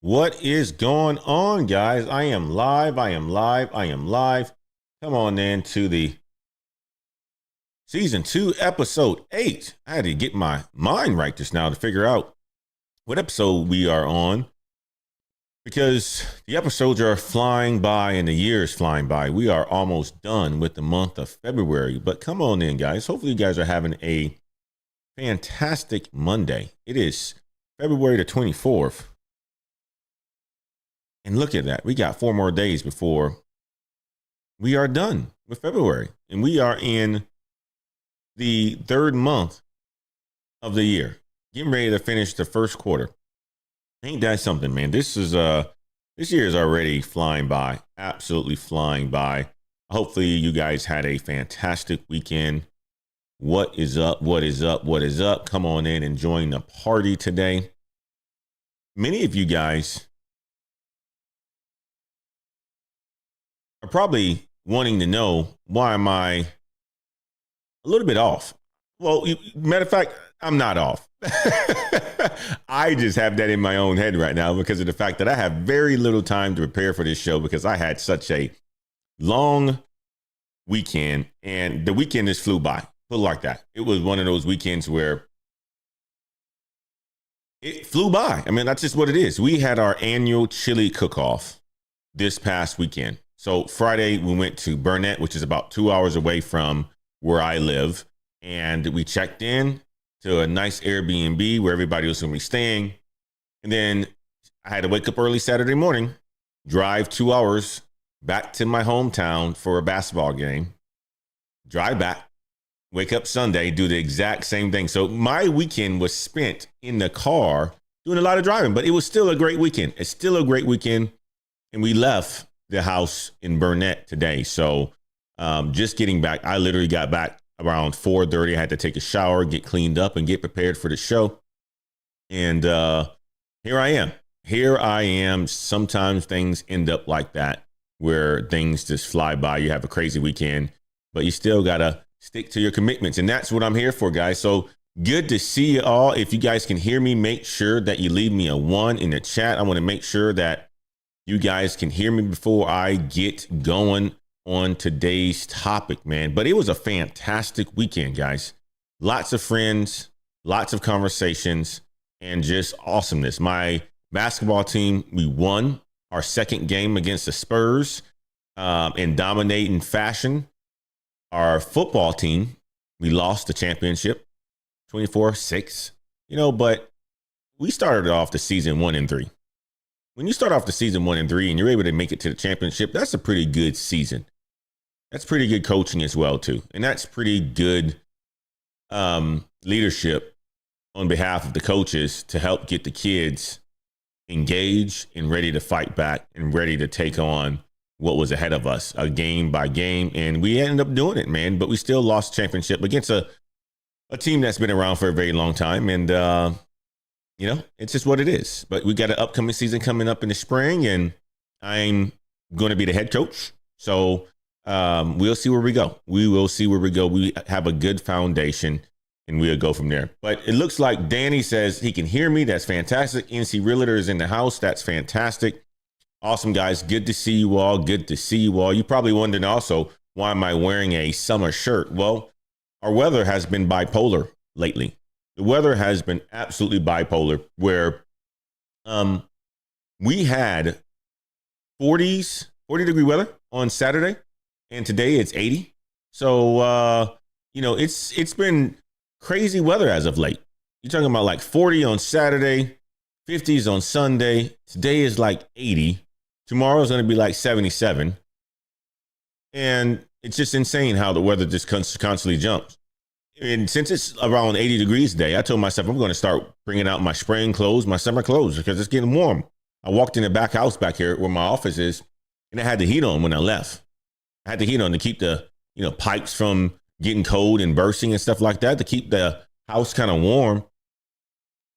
What is going on, guys? I am live. Come on in to the season 2, episode 8. I had to get my mind right just now to figure out what episode we are on because the episodes are flying by and the year is flying by. We are almost done with the month of February, but come on in, guys. Hopefully you guys are having a fantastic Monday. It is February the 24th. And look at that. We got 4 more days before we are done with February. And we are in the 3rd month of the year, getting ready to finish the first quarter. Ain't that something, man? This year is already flying by, absolutely flying by. Hopefully you guys had a fantastic weekend. What is up? What is up? What is up? Come on in and join the party today. Many of you guys are probably wanting to know, why am I a little bit off? Well, matter of fact, I'm not off. I just have that in my own head right now because of the fact that I have very little time to prepare for this show because I had such a long weekend and the weekend just flew by. Put it like that. It was one of those weekends where it flew by. I mean, that's just what it is. We had our annual chili cook-off this past weekend. So Friday, we went to Burnett, which is about 2 hours away from where I live. And we checked in to a nice Airbnb where everybody was going to be staying. And then I had to wake up early Saturday morning, drive 2 hours back to my hometown for a basketball game, drive back, wake up Sunday, do the exact same thing. So my weekend was spent in the car doing a lot of driving, but it was still a great weekend. It's still a great weekend. And we left the house in Burnett today. So just getting back, I literally got back around 4:30. I had to take a shower, get cleaned up and get prepared for the show. And here I am. Sometimes things end up like that where things just fly by. You have a crazy weekend, but you still got to stick to your commitments. And that's what I'm here for, guys. So good to see you all. If you guys can hear me, make sure that you leave me a 1 in the chat. I want to make sure that you guys can hear me before I get going on today's topic, man. But it was a fantastic weekend, guys. Lots of friends, lots of conversations, and just awesomeness. My basketball team, we won our second game against the Spurs in dominating fashion. Our football team, we lost the championship 24-6, but we started off the season 1-3. When you start off the season 1-3 and you're able to make it to the championship, that's a pretty good season. That's pretty good coaching as well, too. And that's pretty good leadership on behalf of the coaches to help get the kids engaged and ready to fight back and ready to take on what was ahead of us, game by game. And we ended up doing it, man. But we still lost championship against a team that's been around for a very long time. And, it's just what it is. But we got an upcoming season coming up in the spring, and I'm going to be the head coach. So we'll see where we go. We will see where we go. We have a good foundation, and we'll go from there. But it looks like Danny says he can hear me. That's fantastic. NC Realtor is in the house. That's fantastic. Awesome, guys. Good to see you all. Good to see you all. You probably wondering also, why am I wearing a summer shirt? Well, our weather has been bipolar lately. The weather has been absolutely bipolar where we had 40-degree weather on Saturday, and today it's 80. So, it's been crazy weather as of late. You're talking about like 40 on Saturday, 50s on Sunday. Today is like 80. Tomorrow is going to be like 77. And it's just insane how the weather just constantly jumps. And since it's around 80 degrees today, I told myself I'm going to start bringing out my spring clothes, my summer clothes, because it's getting warm. I walked in the back house back here where my office is, and I had the heat on when I left. I had the heat on to keep the, pipes from getting cold and bursting and stuff like that, to keep the house kind of warm.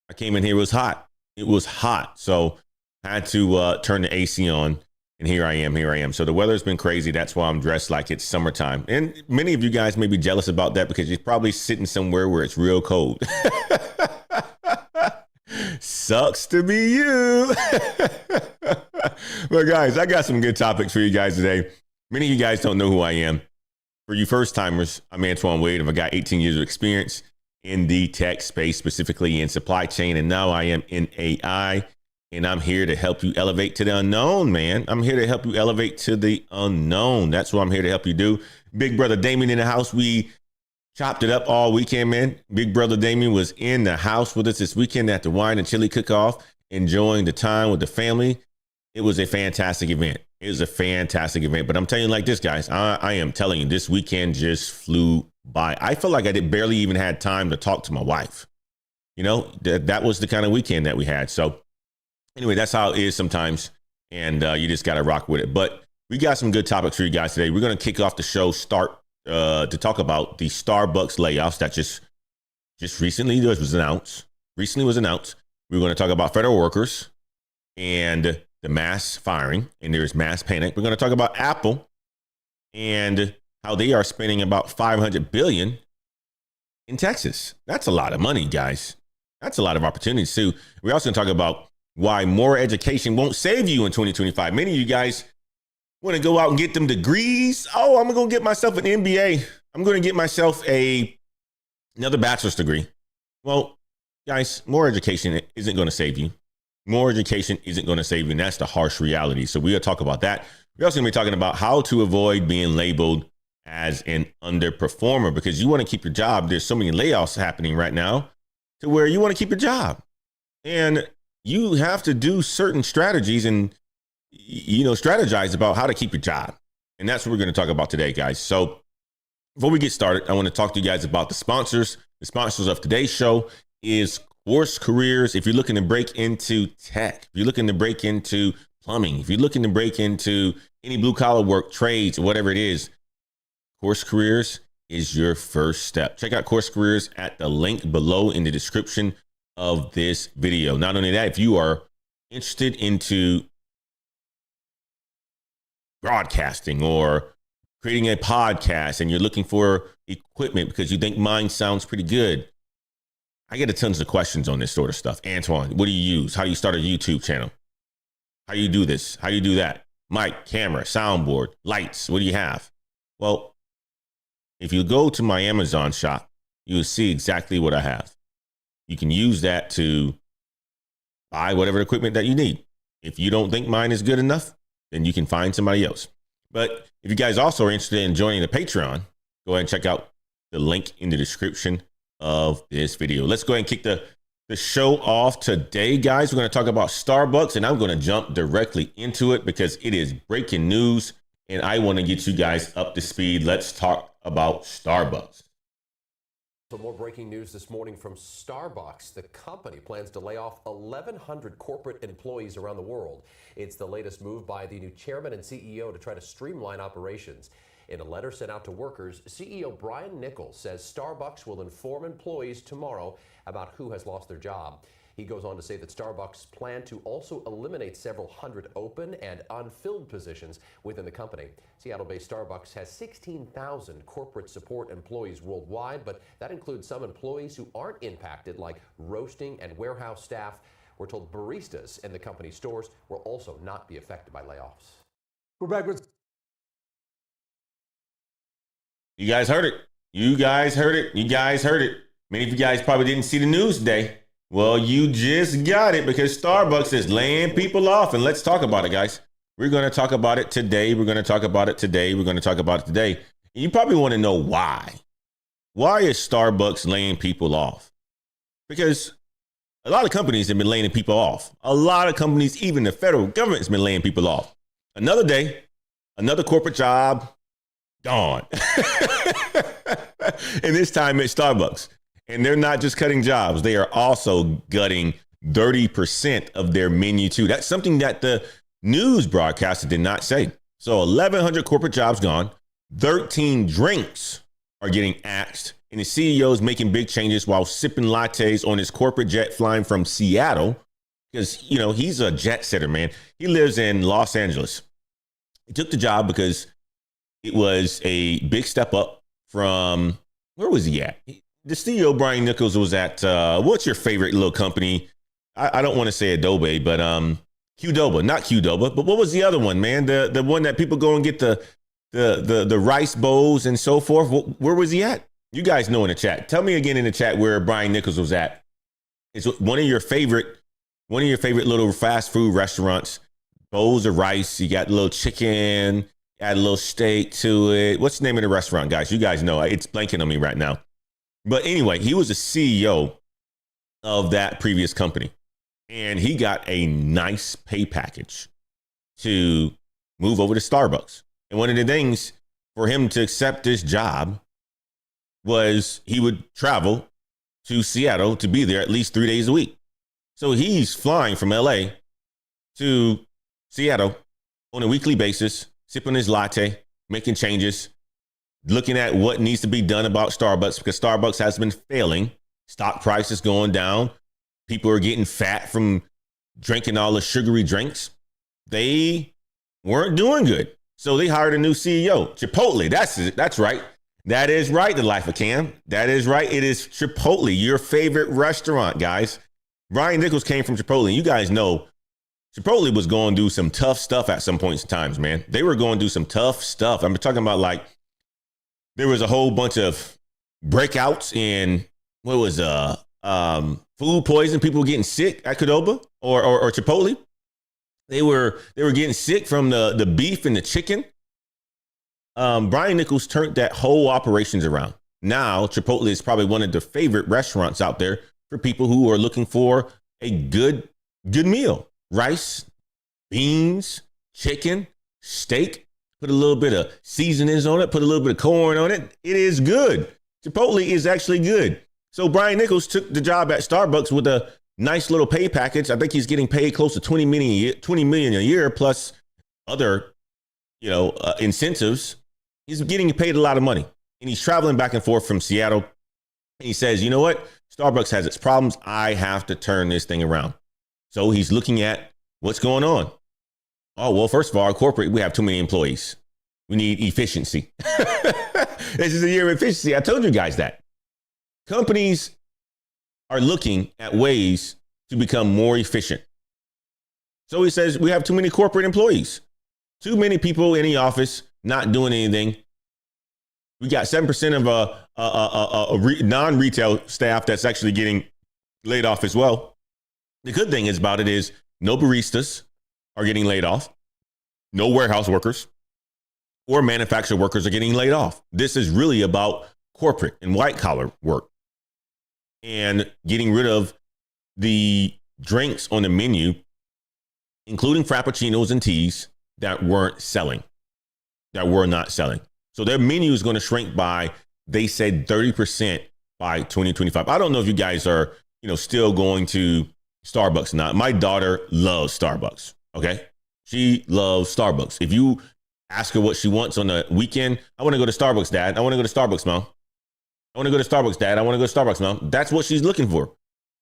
I came in here, it was hot. It was hot. So I had to turn the AC on. And here I am. So the weather's been crazy. That's why I'm dressed like it's summertime. And many of you guys may be jealous about that because you're probably sitting somewhere where it's real cold. Sucks to be you. But guys, I got some good topics for you guys today. Many of you guys don't know who I am. For you first timers, I'm Antoine Wade. I've got 18 years of experience in the tech space, specifically in supply chain. And now I am in AI. And I'm here to help you elevate to the unknown, man. I'm here to help you elevate to the unknown. That's what I'm here to help you do. Big brother Damien in the house. We chopped it up all weekend, man. Big brother Damien was in the house with us this weekend at the wine and chili cook-off, enjoying the time with the family. It was a fantastic event. It was a fantastic event. But I'm telling you like this, guys, I am telling you, this weekend just flew by. I feel like I barely even had time to talk to my wife. You know, that was the kind of weekend that we had. So anyway, that's how it is sometimes. And you just got to rock with it. But we got some good topics for you guys today. We're going to kick off the show, to talk about the Starbucks layoffs that just recently was announced. Recently was announced. We're going to talk about federal workers and the mass firing, and there's mass panic. We're going to talk about Apple and how they are spending about $500 billion in Texas. That's a lot of money, guys. That's a lot of opportunities too. We're also going to talk about why more education won't save you in 2025. Many of you guys want to go out and get them degrees. Oh, I'm going to get myself an MBA. I'm going to get myself another bachelor's degree. Well, guys, more education isn't going to save you. More education isn't going to save you, and that's the harsh reality. So we'll talk about that. We're also going to be talking about how to avoid being labeled as an underperformer, because you want to keep your job. There's so many layoffs happening right now to where you want to keep your job. And you have to do certain strategies and, strategize about how to keep your job. And that's what we're going to talk about today, guys. So before we get started, I want to talk to you guys about the sponsors. The sponsors of today's show is Course Careers. If you're looking to break into tech, if you're looking to break into plumbing, if you're looking to break into any blue collar work, trades, or whatever it is, Course Careers is your first step. Check out Course Careers at the link below in the description of this video. Not only that, if you are interested into broadcasting or creating a podcast and you're looking for equipment because you think mine sounds pretty good, I get tons of questions on this sort of stuff. Antoine, what do you use? How do you start a YouTube channel? How do you do this? How do you do that? Mic, camera, soundboard, lights, what do you have? Well, if you go to my Amazon shop, you will see exactly what I have. You can use that to buy whatever equipment that you need. If you don't think mine is good enough, then you can find somebody else. But if you guys also are interested in joining the Patreon, go ahead and check out the link in the description of this video. Let's go ahead and kick the show off today, guys. We're going to talk about Starbucks, and I'm going to jump directly into it because it is breaking news, and I want to get you guys up to speed. Let's talk about Starbucks. So more breaking news this morning from Starbucks. The company plans to lay off 1,100 corporate employees around the world. It's the latest move by the new chairman and CEO to try to streamline operations. In a letter sent out to workers, CEO Brian Nichols says Starbucks will inform employees tomorrow about who has lost their job. He goes on to say that Starbucks plan to also eliminate several hundred open and unfilled positions within the company. Seattle-based Starbucks has 16,000 corporate support employees worldwide, but that includes some employees who aren't impacted, like roasting and warehouse staff. We're told baristas in the company's stores will also not be affected by layoffs. We're back with... You guys heard it. You guys heard it. You guys heard it. Many of you guys probably didn't see the news today. Well, you just got it because Starbucks is laying people off. And let's talk about it, guys. We're going to talk about it today. We're going to talk about it today. We're going to talk about it today. And you probably want to know why. Why is Starbucks laying people off? Because a lot of companies have been laying people off. A lot of companies, even the federal government, has been laying people off. Another day, another corporate job, gone. And this time it's Starbucks. And they're not just cutting jobs. They are also gutting 30% of their menu too. That's something that the news broadcaster did not say. So 1,100 corporate jobs gone. 13 drinks are getting axed. And the CEO is making big changes while sipping lattes on his corporate jet flying from Seattle. Because, he's a jet setter, man. He lives in Los Angeles. He took the job because it was a big step up from, where was he at? The CEO, Brian Nichols, was at, what's your favorite little company I don't want to say Adobe, but Qdoba, not Qdoba, but what was the other one, man? The one that people go and get the rice bowls and so forth. Where was he at? You guys know in the chat. Tell me again in the chat where Brian Nichols was at. It's one of your favorite little fast food restaurants. Bowls of rice. You got a little chicken, add a little steak to it. What's the name of the restaurant, guys? You guys know. It's blanking on me right now. But anyway, he was the CEO of that previous company. And he got a nice pay package to move over to Starbucks. And one of the things for him to accept this job was he would travel to Seattle to be there at least 3 days a week. So he's flying from LA to Seattle on a weekly basis, sipping his latte, making changes, looking at what needs to be done about Starbucks because Starbucks has been failing. Stock price is going down. People are getting fat from drinking all the sugary drinks. They weren't doing good. So they hired a new CEO, Chipotle. That's right. That is right, the life of Cam. That is right. It is Chipotle, your favorite restaurant, guys. Brian Nichols came from Chipotle. You guys know Chipotle was going to do some tough stuff at some points in times, man. They were going to do some tough stuff. I'm talking about like there was a whole bunch of breakouts in what was food poison. People were getting sick at Qdoba or Chipotle. They were getting sick from the beef and the chicken. Brian Nichols turned that whole operations around. Now Chipotle is probably one of the favorite restaurants out there for people who are looking for a good meal. Rice, beans, chicken, steak, put a little bit of seasonings on it, put a little bit of corn on it. It is good. Chipotle is actually good. So Brian Nichols took the job at Starbucks with a nice little pay package. I think he's getting paid close to $20 million a year plus other, incentives. He's getting paid a lot of money and he's traveling back and forth from Seattle. And he says, you know what? Starbucks has its problems. I have to turn this thing around. So he's looking at what's going on. Oh, well, first of all, corporate, we have too many employees. We need efficiency. This is a year of efficiency. I told you guys that. Companies are looking at ways to become more efficient. So he says we have too many corporate employees, too many people in the office not doing anything. We got 7% of non-retail staff that's actually getting laid off as well. The good thing about it is no baristas are getting laid off. No warehouse workers or manufacturer workers are getting laid off. This is really about corporate and white collar work and getting rid of the drinks on the menu, including frappuccinos and teas that were not selling. So their menu is going to shrink by, they said 30% by 2025. I don't know if you guys are, still going to Starbucks or not. My daughter loves Starbucks. Okay. She loves Starbucks. If you ask her what she wants on the weekend, I want to go to Starbucks, Dad. I want to go to Starbucks, Mom. I want to go to Starbucks, Dad. I want to go to Starbucks, Mom. That's what she's looking for.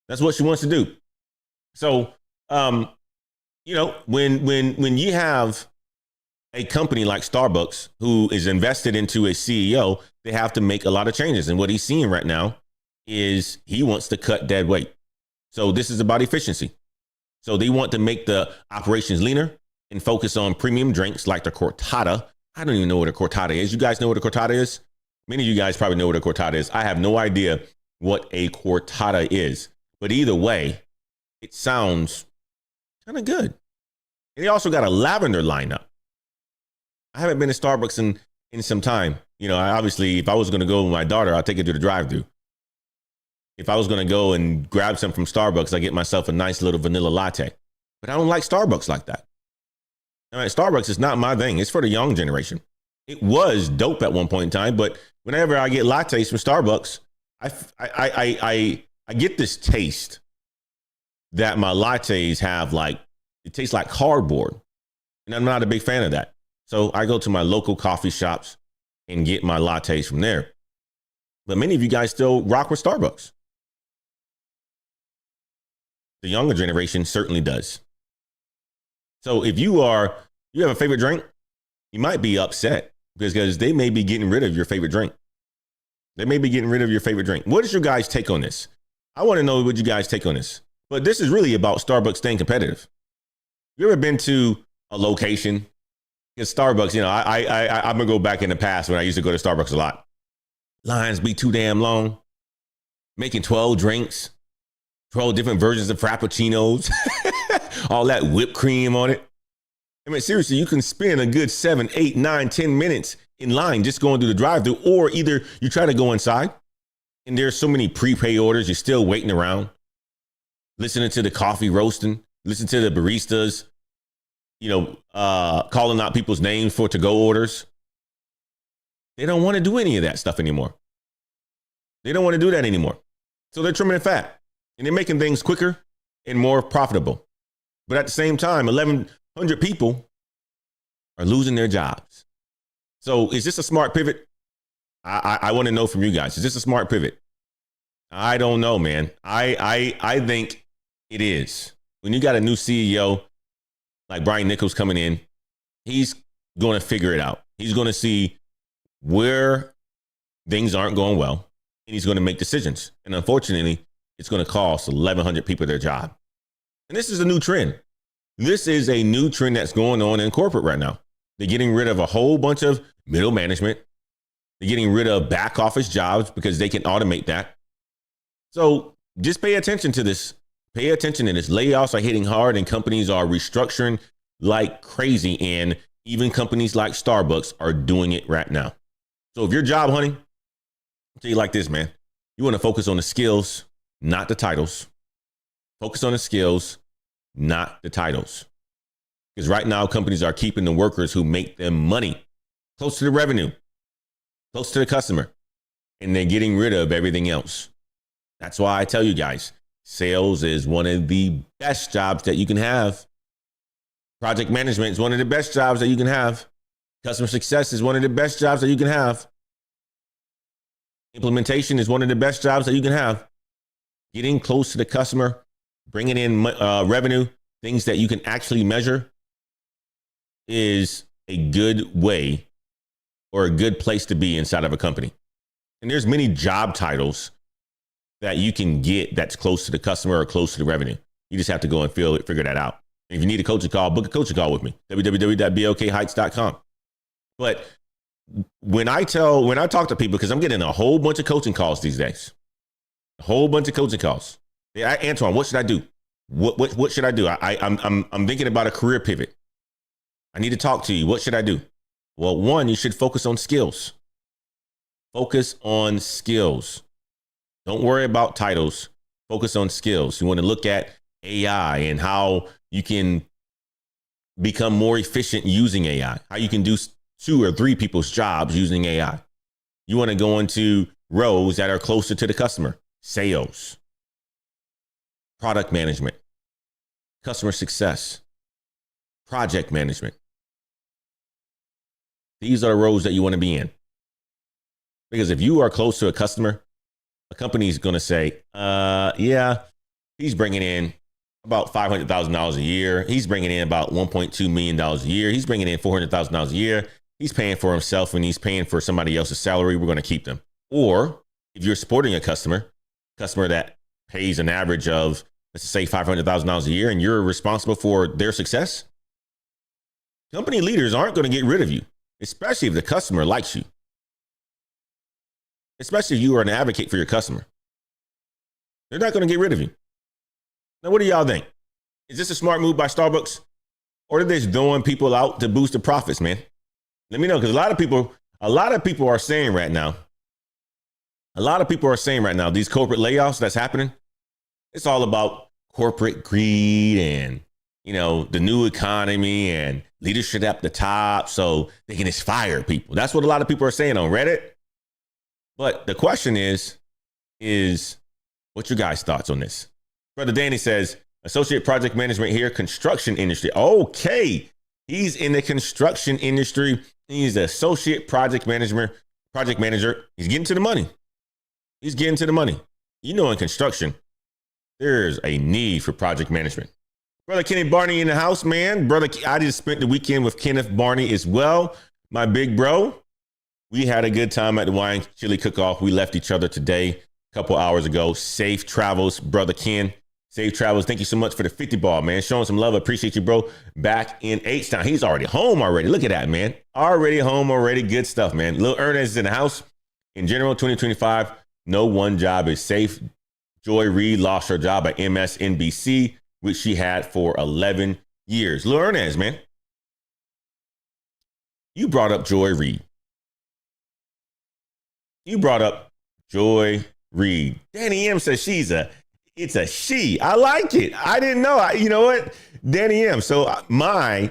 That's what she wants to do. So, when you have a company like Starbucks who is invested into a CEO, they have to make a lot of changes. And what he's seeing right now is he wants to cut dead weight. So this is about efficiency. So they want to make the operations leaner and focus on premium drinks like the Cortado. I don't even know what a Cortado is. You guys know what a Cortado is? Many of you guys probably know what a Cortado is. I have no idea what a Cortado is. But either way, it sounds kind of good. And they also got a lavender lineup. I haven't been to Starbucks in some time. Obviously, if I was going to go with my daughter, I'll take her to the drive-thru. If I was going to go and grab some from Starbucks, I get myself a nice little vanilla latte. But I don't like Starbucks like that. All right, Starbucks is not my thing. It's for the young generation. It was dope at one point in time, but whenever I get lattes from Starbucks, I get this taste that my lattes have, like, it tastes like cardboard. And I'm not a big fan of that. So I go to my local coffee shops and get my lattes from there. But many of you guys still rock with Starbucks. The younger generation certainly does. So if you have a favorite drink, you might be upset because they may be getting rid of your favorite drink. They may be getting rid of your favorite drink. What is your guys' take on this? I want to know what you guys take on this. But this is really about Starbucks staying competitive. You ever been to a location? Because Starbucks, I'm gonna go back in the past when I used to go to Starbucks a lot. Lines be too damn long. Making 12 drinks, 12 different versions of Frappuccinos, all that whipped cream on it. I mean, seriously, you can spend a good 7, 8, 9, 10 minutes in line just going through the drive-thru, or either you try to go inside and there's so many prepaid orders, you're still waiting around, listening to the coffee roasting, listen to the baristas, calling out people's names for to-go orders. They don't want to do any of that stuff anymore. They don't want to do that anymore. So they're trimming it fat and they're making things quicker and more profitable. But at the same time, 1,100 people are losing their jobs. So is this a smart pivot? I want to know from you guys. Is this a smart pivot? I don't know, man. I think it is. When you got a new CEO like Brian Nichols coming in, he's going to figure it out. He's going to see where things aren't going well, and he's going to make decisions. And unfortunately, it's going to cost 1,100 people their job. And this is a new trend. This is a new trend that's going on in corporate right now. They're getting rid of a whole bunch of middle management. They're getting rid of back office jobs because they can automate that. So just pay attention to this. Pay attention to this. Layoffs are hitting hard and companies are restructuring like crazy. And even companies like Starbucks are doing it right now. So if you're job hunting, I'll tell you like this, man. You want to focus on the skills, not the titles. Focus on the skills, not the titles. Because right now, companies are keeping the workers who make them money close to the revenue, close to the customer, and they're getting rid of everything else. That's why I tell you guys, sales is one of the best jobs that you can have. Project management is one of the best jobs that you can have. Customer success is one of the best jobs that you can have. Implementation is one of the best jobs that you can have. Getting close to the customer, bringing in revenue, things that you can actually measure is a good way or a good place to be inside of a company. And there's many job titles that you can get that's close to the customer or close to the revenue. You just have to go and figure that out. And if you need a coaching call, book a coaching call with me, www.blkheights.com. But when I talk to people, because I'm getting a whole bunch of coaching calls these days, a whole bunch of coaching calls. Yeah, Antoine, what should I do? What should I do? I'm thinking about a career pivot. I need to talk to you. What should I do? Well, one, you should focus on skills. Focus on skills. Don't worry about titles. Focus on skills. You want to look at AI and how you can become more efficient using AI, how you can do 2 or 3 people's jobs using AI. You want to go into roles that are closer to the customer, sales, product management, customer success, project management. These are the roles that you want to be in. Because if you are close to a customer, a company is going to say, yeah, he's bringing in about $500,000 a year. He's bringing in about $1.2 million a year. He's bringing in $400,000 a year. He's paying for himself and he's paying for somebody else's salary. We're going to keep them. Or if you're supporting a customer that pays an average of, let's say, $500,000 a year, and you're responsible for their success, company leaders aren't going to get rid of you, especially if the customer likes you. Especially if you are an advocate for your customer. They're not going to get rid of you. Now, what do y'all think? Is this a smart move by Starbucks? Or are they just throwing people out to boost the profits, man? Let me know, because a lot of people are saying right now, these corporate layoffs that's happening, it's all about corporate greed and, the new economy and leadership at the top so they can just fire people. That's what a lot of people are saying on Reddit. But the question is what's your guys' thoughts on this? Brother Danny says, associate project management here, construction industry. Okay. He's in the construction industry. He's the associate project manager. He's getting to the money. In construction, there's a need for project management. Brother Kenneth Barney in the house, man. Brother, I just spent the weekend with Kenneth Barney as well. My big bro. We had a good time at the wine chili cook-off. We left each other today, a couple hours ago. Safe travels, Brother Ken. Safe travels. Thank you so much for the 50 ball, man. Showing some love. Appreciate you, bro. Back in H-Town. He's already home already. Look at that, man. Already home already. Good stuff, man. Lil Ernest is in the house. In general, 2025, no one job is safe. Joy Reid lost her job at MSNBC, which she had for 11 years. Lil Ernest, man. You brought up Joy Reid. You brought up Joy Reid. Danny M says it's a she. I like it. I didn't know. You know what? Danny M. So my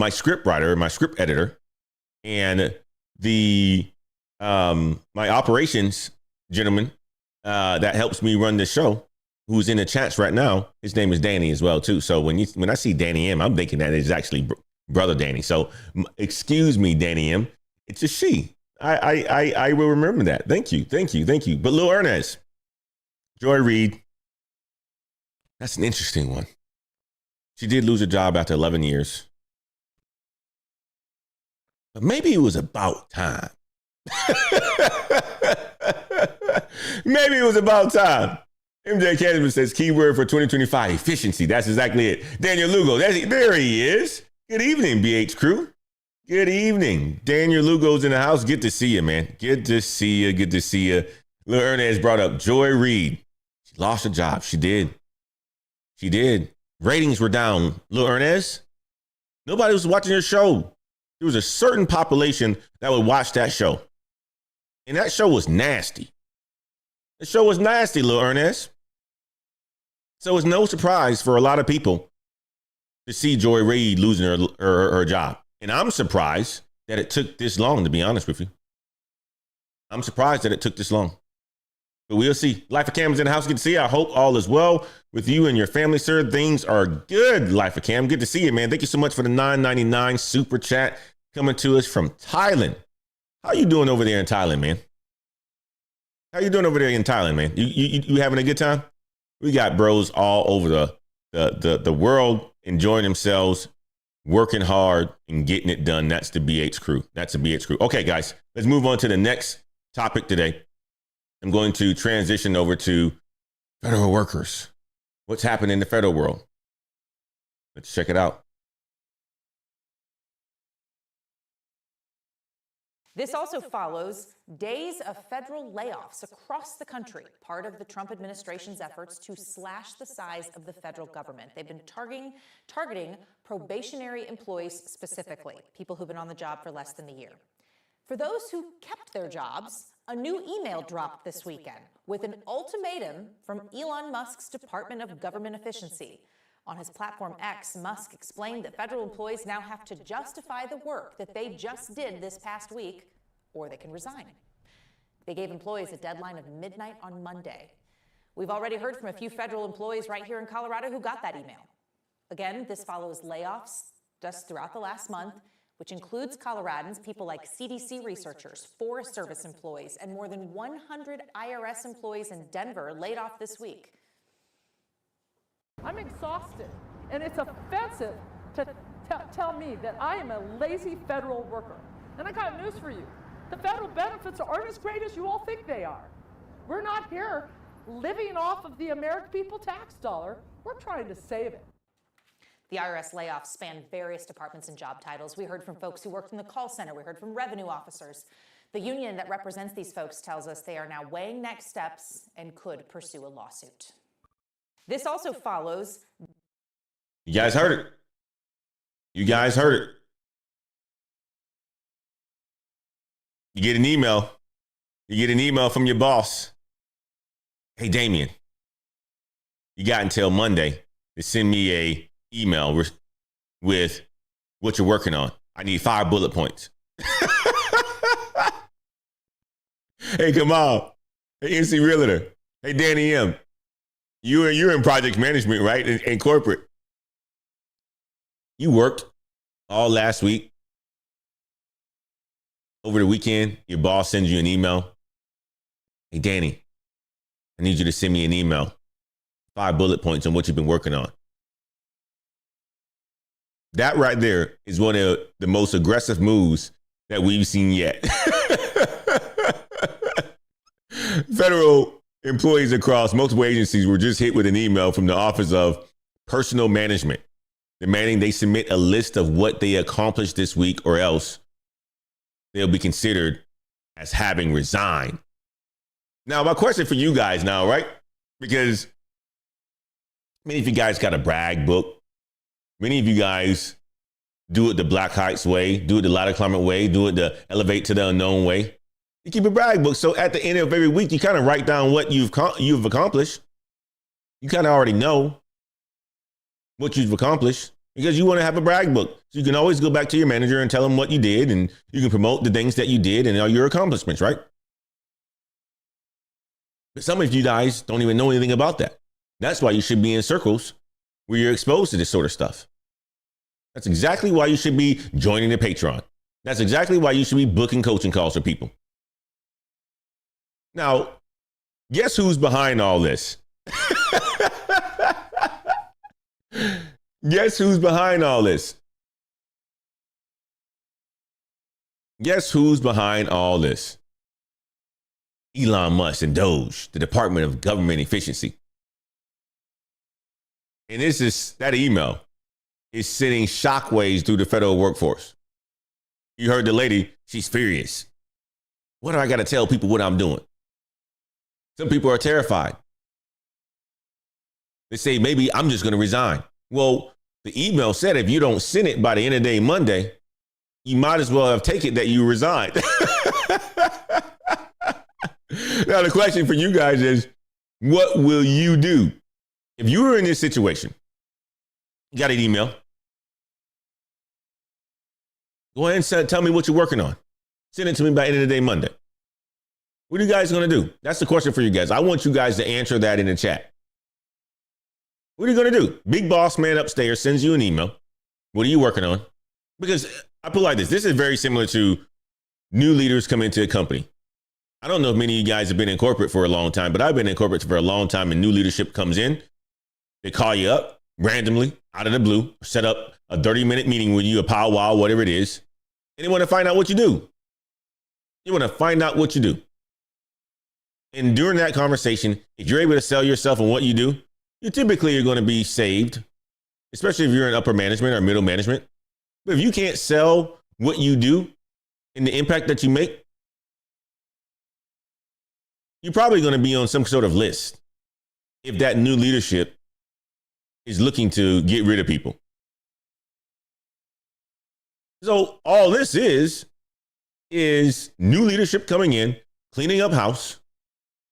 script writer, my script editor, and my operations gentleman that helps me run the show, who's in the chats right now, his name is Danny as well too. So when I see Danny M, I'm thinking that it's actually brother Danny. So excuse me, Danny M. It's a she. I will remember that. Thank you. But Lil Ernest, Joy Reid, that's an interesting one. She did lose her job after 11 years. But maybe it was about time. Maybe it was about time. MJ Cannon says keyword for 2025, efficiency. That's exactly it. Daniel Lugo, there he is. Good evening, BH crew. Good evening. Daniel Lugo's in the house. Good to see you, man. Good to see you. Lil Ernest brought up Joy Reid. She lost her job. She did. Ratings were down. Lil Ernest, nobody was watching your show. There was a certain population that would watch that show. And that show was nasty. The show was nasty, Lil Ernest. So it's no surprise for a lot of people to see Joy Reid losing her job. And I'm surprised that it took this long, to be honest with you. I'm surprised that it took this long. But we'll see. Life of Cam is in the house. Good to see you. I hope all is well with you and your family, sir. Things are good, Life of Cam. Good to see you, man. Thank you so much for the $9.99 super chat coming to us from Thailand. How you doing over there in Thailand, man? You having a good time? We got bros all over the world enjoying themselves, working hard and getting it done. That's the BH crew. Okay, guys, let's move on to the next topic today. I'm going to transition over to federal workers. What's happening in the federal world? Let's check it out. This also follows days of federal layoffs across the country, part of the Trump administration's efforts to slash the size of the federal government. They've been targeting probationary employees specifically, people who've been on the job for less than a year. For those who kept their jobs, a new email dropped this weekend with an ultimatum from Elon Musk's Department of Government Efficiency. On his platform X, Musk explained that federal employees now have to justify the work that they just did this past week, or they can resign. They gave employees a deadline of midnight on Monday. We've already heard from a few federal employees right here in Colorado who got that email. Again, this follows layoffs just throughout the last month, which includes Coloradans, people like CDC researchers, Forest Service employees, and more than 100 IRS employees in Denver laid off this week. I'm exhausted, and it's offensive to tell me that I am a lazy federal worker. And I got news for you. The federal benefits aren't as great as you all think they are. We're not here living off of the American people tax dollar. We're trying to save it. The IRS layoffs span various departments and job titles. We heard from folks who worked in the call center. We heard from revenue officers. The union that represents these folks tells us they are now weighing next steps and could pursue a lawsuit. This also follows. You guys heard it. You get an email. From your boss. Hey, Damien, you got until Monday to send me a email with what you're working on. I need 5 bullet points. Hey, come on. Hey, NC Realtor. Hey, Danny M. You're in project management, right? In corporate. You worked all last week. Over the weekend, your boss sends you an email. Hey, Danny, I need you to send me an email. 5 bullet points on what you've been working on. That right there is one of the most aggressive moves that we've seen yet. Federal employees across multiple agencies were just hit with an email from the Office of Personnel Management demanding they submit a list of what they accomplished this week, or else they'll be considered as having resigned. Now, my question for you guys now, right? Because many of you guys got a brag book. Many of you guys do it the Black Heights way, do it the ladder climate way, do it the elevate to the unknown way. You keep a brag book. So at the end of every week, you kind of write down what you've accomplished. You kind of already know what you've accomplished because you want to have a brag book. So you can always go back to your manager and tell them what you did, and you can promote the things that you did and all your accomplishments, right? But some of you guys don't even know anything about that. That's why you should be in circles where you're exposed to this sort of stuff. That's exactly why you should be joining the Patreon. That's exactly why you should be booking coaching calls for people. Now, guess who's behind all this? Guess who's behind all this? Guess who's behind all this? Elon Musk and Doge, the Department of Government Efficiency. And that email is sending shockwaves through the federal workforce. You heard the lady, she's furious. What do I got to tell people what I'm doing? Some people are terrified. They say, maybe I'm just going to resign. Well, the email said if you don't send it by the end of the day Monday, you might as well have taken that you resigned. Now, the question for you guys is, what will you do? If you were in this situation, you got an email, go ahead and tell me what you're working on. Send it to me by the end of the day Monday. What are you guys going to do? That's the question for you guys. I want you guys to answer that in the chat. What are you going to do? Big boss man upstairs sends you an email. What are you working on? Because I put it like this. This is very similar to new leaders come into a company. I don't know if many of you guys have been in corporate for a long time, but I've been in corporate for a long time, and new leadership comes in. They call you up randomly out of the blue, set up a 30-minute meeting with you, a powwow, whatever it is. And they want to find out what you do. You want to find out what you do. And during that conversation, if you're able to sell yourself and what you do, you typically are going to be saved, especially if you're in upper management or middle management. But if you can't sell what you do and the impact that you make, you're probably going to be on some sort of list if that new leadership is looking to get rid of people. So all this is new leadership coming in, cleaning up house,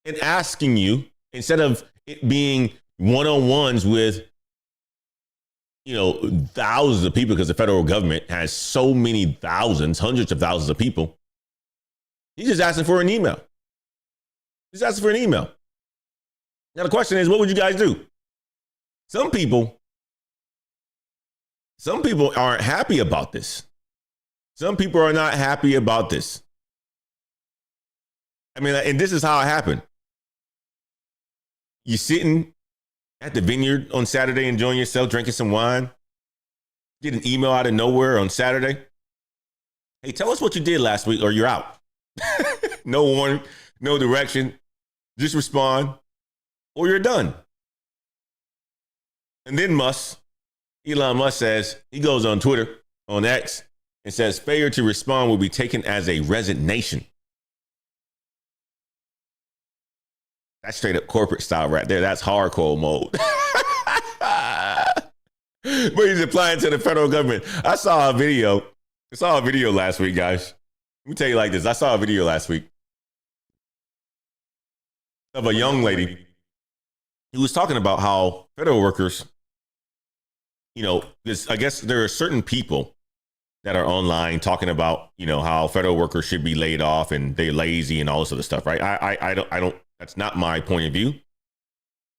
and asking you, instead of it being one-on-ones with, thousands of people, because the federal government has so many thousands, hundreds of thousands of people, he's just asking for an email. He's asking for an email. Now the question is, what would you guys do? Some people aren't happy about this. Some people are not happy about this. I mean, and this is how it happened. You sitting at the vineyard on Saturday, enjoying yourself, drinking some wine, get an email out of nowhere on Saturday. Hey, tell us what you did last week or you're out. No warning, no direction. Just respond or you're done. And then Elon Musk says, he goes on Twitter, on X, and says failure to respond will be taken as a resignation. That's straight up corporate style right there. That's hardcore mode. But he's applying to the federal government. I saw a video last week, guys. Let me tell you like this. I saw a video last week of a young lady who was talking about how federal workers, I guess there are certain people that are online talking about, how federal workers should be laid off and they're lazy and all this other stuff, right? I don't, that's not my point of view.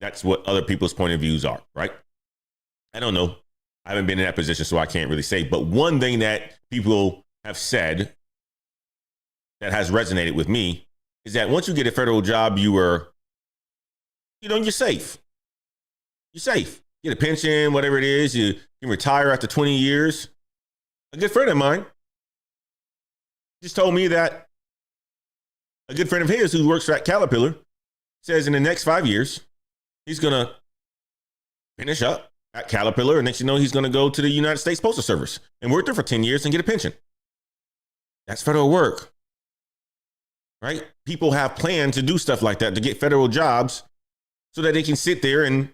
That's what other people's point of views are, right? I don't know. I haven't been in that position, so I can't really say. But one thing that people have said that has resonated with me is that once you get a federal job, you're safe. You're safe. Get a pension, whatever it is. You can retire after 20 years. A good friend of mine just told me that a good friend of his who works at Caterpillar says in the next 5 years, he's going to finish up at Caterpillar. And next you know, he's going to go to the United States Postal Service and work there for 10 years and get a pension. That's federal work, right? People have planned to do stuff like that to get federal jobs so that they can sit there and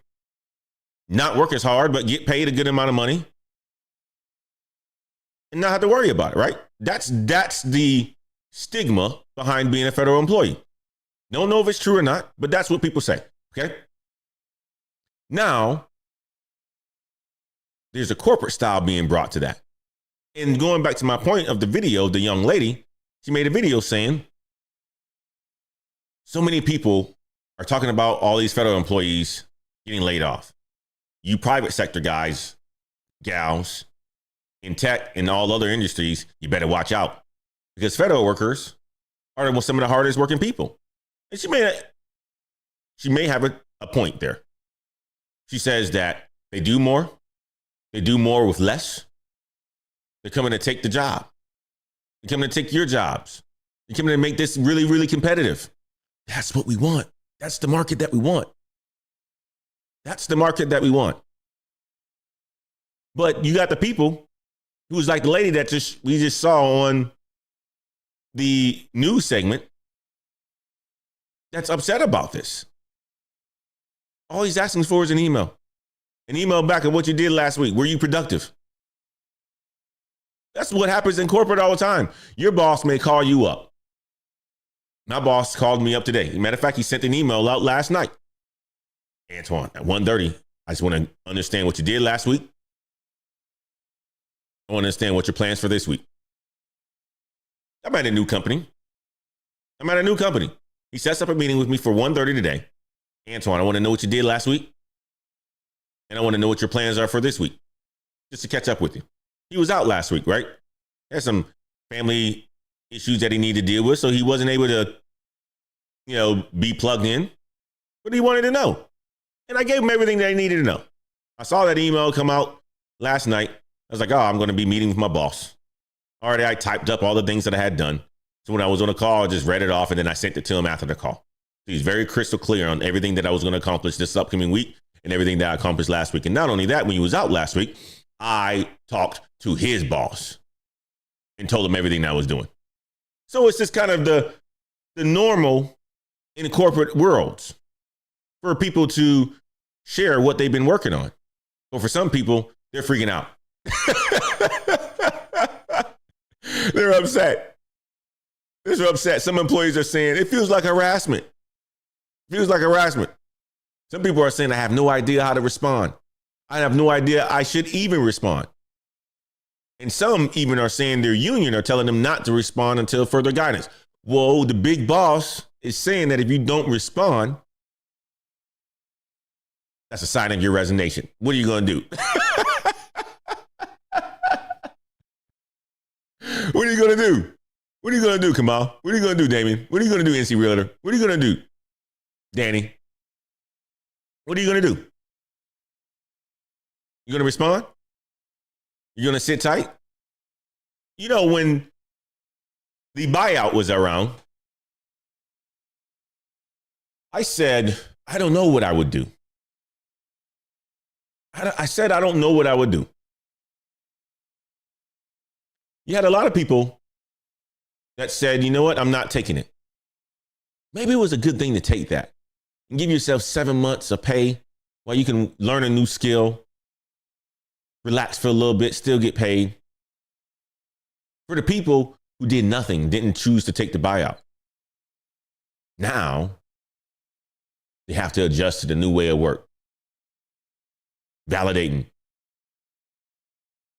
not work as hard, but get paid a good amount of money and not have to worry about it, right? That's the stigma behind being a federal employee. Don't know if it's true or not, but that's what people say, okay? Now, there's a corporate style being brought to that. And going back to my point of the video, the young lady, she made a video saying, so many people are talking about all these federal employees getting laid off. You private sector guys, gals, in tech and all other industries, you better watch out because federal workers are some of the hardest working people. And she may have a point there. She says that they do more with less. They're coming to take the job. They're coming to take your jobs. They're coming to make this really, really competitive. That's what we want. That's the market that we want. That's the market that we want. But you got the people who's like the lady that we just saw on the news segment that's upset about this. All he's asking for is an email back of what you did last week. Were you productive? That's what happens in corporate all the time. Your boss may call you up. My boss called me up today. Matter of fact, he sent an email out last night. Antoine, at 1:30, I just want to understand what you did last week. I want to understand what your plans for this week. I'm at a new company. He sets up a meeting with me for 1:30 today. Antoine, I want to know what you did last week. And I want to know what your plans are for this week. Just to catch up with you. He was out last week, right? He had some family issues that he needed to deal with, so he wasn't able to, be plugged in. But he wanted to know. And I gave him everything that he needed to know. I saw that email come out last night. I was like, I'm going to be meeting with my boss. Already, I typed up all the things that I had done. So when I was on a call, I just read it off and then I sent it to him after the call. He's very crystal clear on everything that I was going to accomplish this upcoming week and everything that I accomplished last week. And not only that, when he was out last week, I talked to his boss and told him everything that I was doing. So it's just kind of the normal in corporate worlds for people to share what they've been working on. But for some people, they're freaking out. They're upset. Some employees are saying it feels like harassment. Some people are saying I have no idea how to respond. I have no idea I should even respond. And some even are saying their union are telling them not to respond until further guidance. Whoa, the big boss is saying that if you don't respond, that's a sign of your resignation. What are you going to do? What are you going to do? What are you going to do, Kamal? What are you going to do, Damien? What are you going to do, NC Realtor? What are you going to do, Danny? What are you going to do? You going to respond? You going to sit tight? When the buyout was around, I said, I don't know what I would do. I said, I don't know what I would do. You had a lot of people that said, you know what, I'm not taking it. Maybe it was a good thing to take that and give yourself 7 months of pay while you can learn a new skill, relax for a little bit, still get paid. For the people who did nothing, didn't choose to take the buyout, now they have to adjust to the new way of work, validating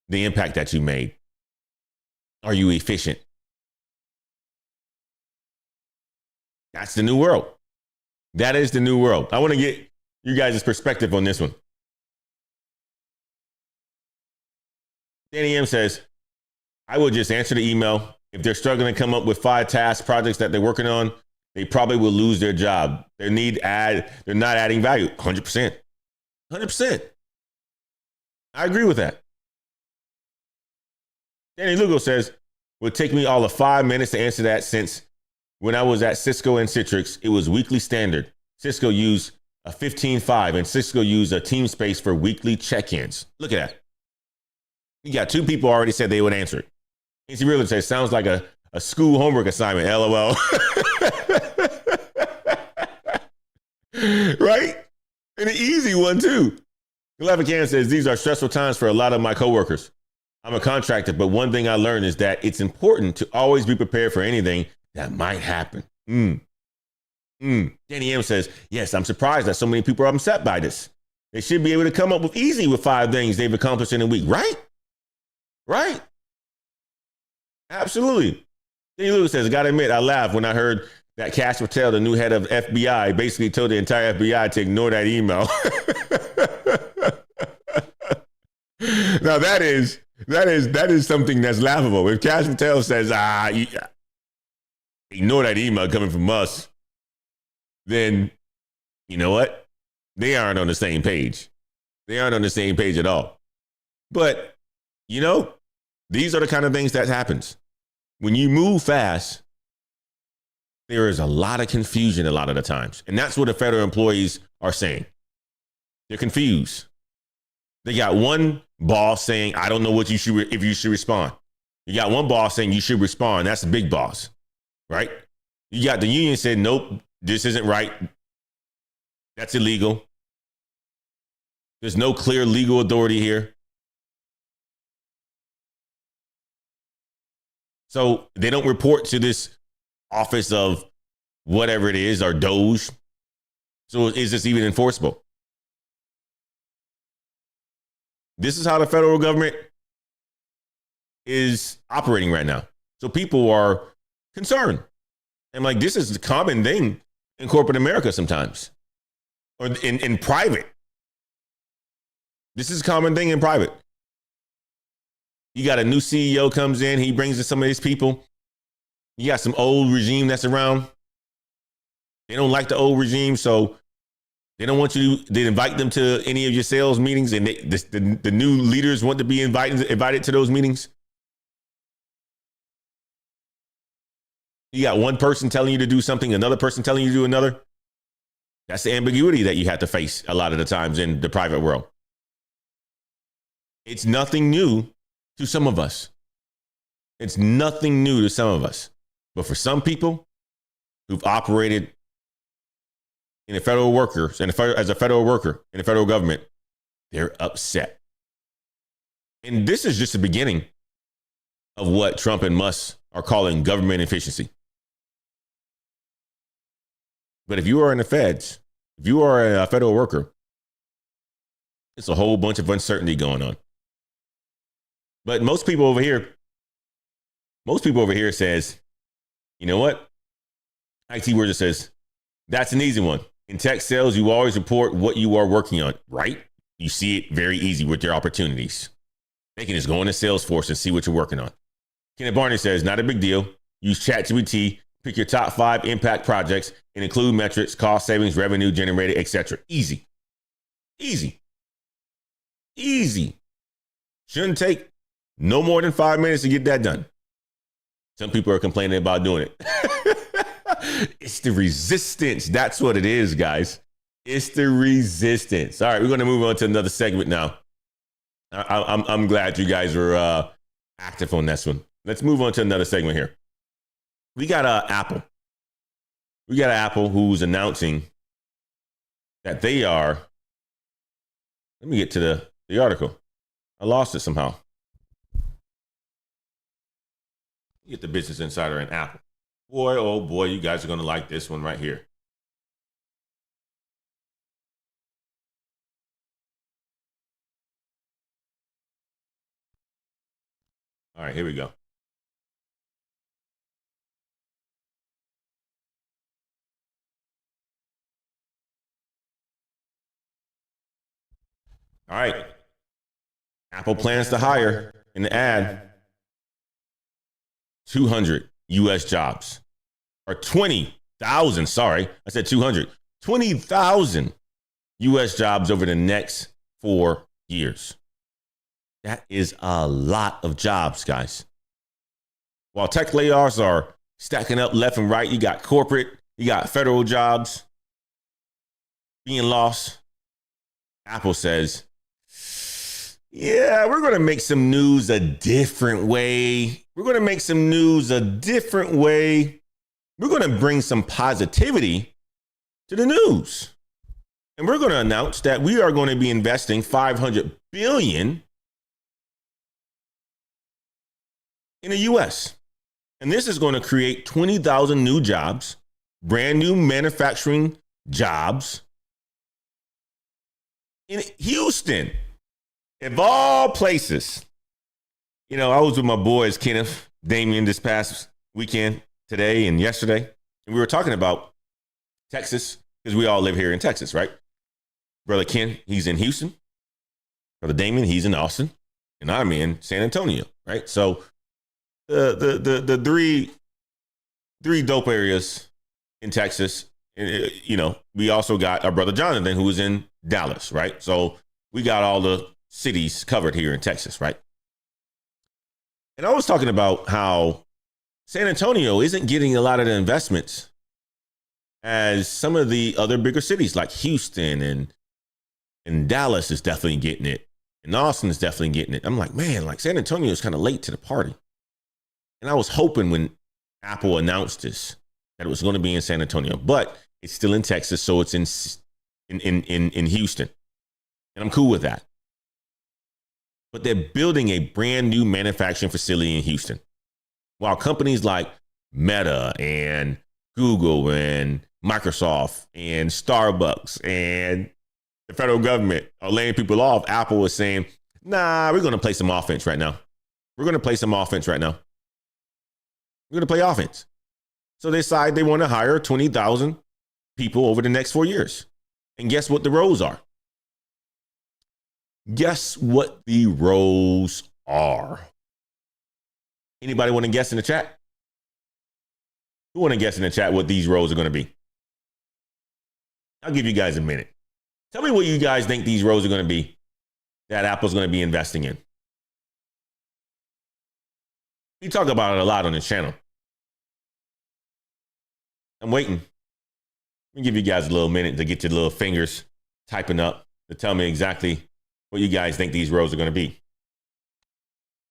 the impact that you made. Are you efficient? That's the new world. That is the new world. I want to get you guys' perspective on this one. Danny M says, I will just answer the email. If they're struggling to come up with 5 task projects that they're working on, they probably will lose their job. They're not adding value. 100%. 100%. I agree with that. Danny Lugo says, it would take me all of 5 minutes to answer that since when I was at Cisco and Citrix, it was weekly standard. Cisco used a 15.5, and Cisco used a TeamSpace for weekly check-ins. Look at that. You got 2 people already said they would answer it. Easy Realtor says, sounds like a school homework assignment, LOL. Right? And an easy one, too. Galavican says, these are stressful times for a lot of my coworkers. I'm a contractor, but one thing I learned is that it's important to always be prepared for anything that might happen. Danny M says, yes, I'm surprised that so many people are upset by this. They should be able to come up with 5 things they've accomplished in a week, right? Right? Absolutely. Danny Lewis says, I gotta admit, I laughed when I heard that Cash Patel, the new head of FBI, basically told the entire FBI to ignore that email. Now that is something that's laughable. If Cash Patel says, ignore that email coming from us, then you know what? They aren't on the same page. They aren't on the same page at all. But, you know, these are the kind of things that happens. When you move fast, there is a lot of confusion a lot of the times. And that's what the federal employees are saying. They're confused. They got one boss saying, I don't know what you should, if you should respond. You got one boss saying you should respond. That's the big boss, right? You got the union saying, nope, this isn't right. That's illegal. There's no clear legal authority here. So they don't report to this office of whatever it is, or Doge. So is this even enforceable? This is how the federal government is operating right now. So people are concerned. And like, this is a common thing in corporate America sometimes, or in private. This is a common thing in private. You got a new CEO comes in, he brings in some of his people. You got some old regime that's around. They don't like the old regime, so they don't want you to invite them to any of your sales meetings, and the new leaders want to be invited to those meetings. You got one person telling you to do something, another person telling you to do another. That's the ambiguity that you have to face a lot of the times in the private world. It's nothing new to some of us. It's nothing new to some of us. But for some people who've operated in a federal worker, as a federal worker in the federal government, they're upset. And this is just the beginning of what Trump and Musk are calling government efficiency. But if you are in the feds, if you are a federal worker, it's a whole bunch of uncertainty going on. But most people over here says, you know what? IT Word says, that's an easy one. In tech sales, you always report what you are working on, right? You see it very easy with your opportunities. They can just go into Salesforce and see what you're working on. Kenneth Barney says, not a big deal. Use ChatGPT, pick your top 5 impact projects, and include metrics, cost savings, revenue generated, etc. Easy. Easy. Easy. Shouldn't take no more than 5 minutes to get that done. Some people are complaining about doing it. It's the resistance. That's what it is, guys. It's the resistance. All right, we're going to move on to another segment now. I'm glad you guys were active on this one. Let's move on to another segment here. We got Apple. We got Apple who's announcing that they are. Let me get to the article. I lost it somehow. Get the Business Insider and Apple. Boy, oh boy, you guys are going to like this one right here. All right, here we go. All right. Apple plans to hire in the ad 200 U.S. jobs, or 20,000. Sorry, I said 200. 20,000 U.S. jobs over the next 4 years. That is a lot of jobs, guys. While tech layoffs are stacking up left and right, you got corporate, you got federal jobs. being lost, Apple says, yeah, we're going to make some news a different way. We're going to make some news a different way. We're going to bring some positivity to the news. And we're going to announce that we are going to be investing $500 billion in the U.S. And this is going to create 20,000 new jobs, brand new manufacturing jobs in Houston, of all places. You know, I was with my boys, Kenneth, Damien, this past weekend, today and yesterday, and we were talking about Texas, because we all live here in Texas, right? Brother Ken, he's in Houston. Brother Damien, he's in Austin. And I'm in San Antonio, right? So the three dope areas in Texas. You know, we also got our brother Jonathan, who is in Dallas, right? So we got all the cities covered here in Texas, right? And I was talking about how San Antonio isn't getting a lot of the investments as some of the other bigger cities like Houston and Dallas is definitely getting it. And Austin is definitely getting it. I'm like, man, like San Antonio is kind of late to the party. And I was hoping when Apple announced this that it was going to be in San Antonio, but it's still in Texas, so it's in Houston. And I'm cool with that. But they're building a brand new manufacturing facility in Houston. While companies like Meta and Google and Microsoft and Starbucks and the federal government are laying people off, Apple is saying, nah, we're going to play some offense right now. We're going to play some offense right now. We're going to play offense. So they decide they want to hire 20,000 people over the next 4 years. And guess what the roles are? Guess what the roles are? Anybody want to guess in the chat? Who want to guess in the chat what these roles are going to be? I'll give you guys a minute. Tell me what you guys think these roles are going to be that Apple's going to be investing in. We talk about it a lot on this channel. I'm waiting. Let me give you guys a little minute to get your little fingers typing up to tell me exactly what you guys think these roles are going to be.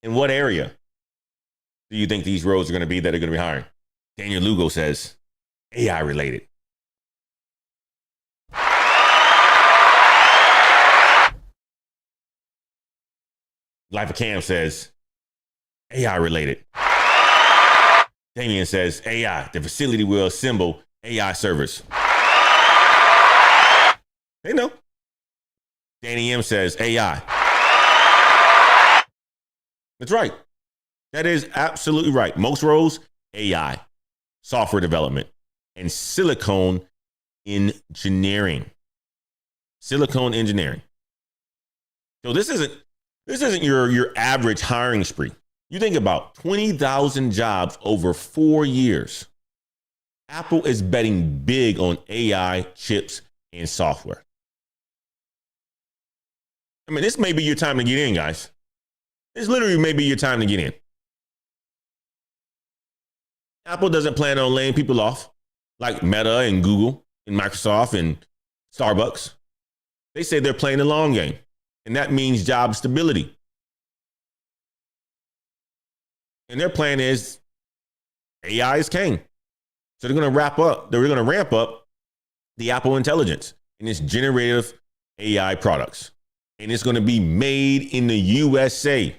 In what area do you think these roles are going to be that are going to be hiring? Daniel Lugo says AI related. Life of Cam says AI related. Damien says AI. The facility will assemble AI servers. They know. Danny M says AI. That's right. That is absolutely right. Most roles, AI, software development, and silicone engineering. Silicone engineering. So this isn't your average hiring spree. You think about 20,000 jobs over 4 years. Apple is betting big on AI, chips, and software. I mean, this may be your time to get in, guys. This literally may be your time to get in. Apple doesn't plan on laying people off like Meta and Google and Microsoft and Starbucks. They say they're playing the long game, and that means job stability. And their plan is AI is king. So they're going to ramp up the Apple Intelligence and its generative AI products. And it's going to be made in the USA.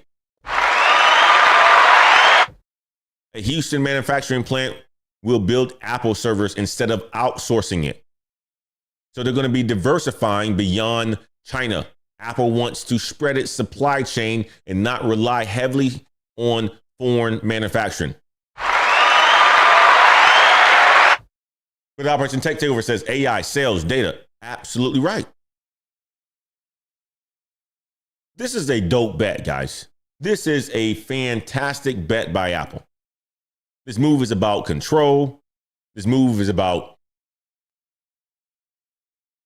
A Houston manufacturing plant will build Apple servers instead of outsourcing it. So they're going to be diversifying beyond China. Apple wants to spread its supply chain and not rely heavily on foreign manufacturing. But Operation Tech Takeover says AI, sales, data. Absolutely right. This is a dope bet, guys. This is a fantastic bet by Apple. This move is about control. This move is about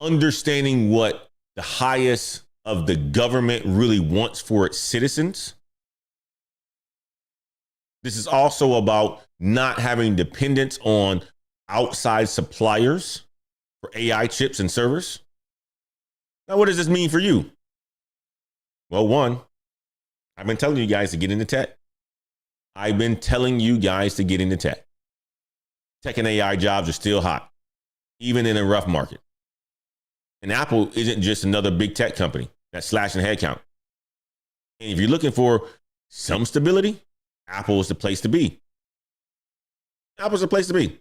understanding what the highest of the government really wants for its citizens. This is also about not having dependence on outside suppliers for AI chips and servers. Now, what does this mean for you? Well, one, I've been telling you guys to get into tech. I've been telling you guys to get into tech. Tech and AI jobs are still hot, even in a rough market. And Apple isn't just another big tech company that's slashing headcount. And if you're looking for some stability, Apple is the place to be. Apple's the place to be.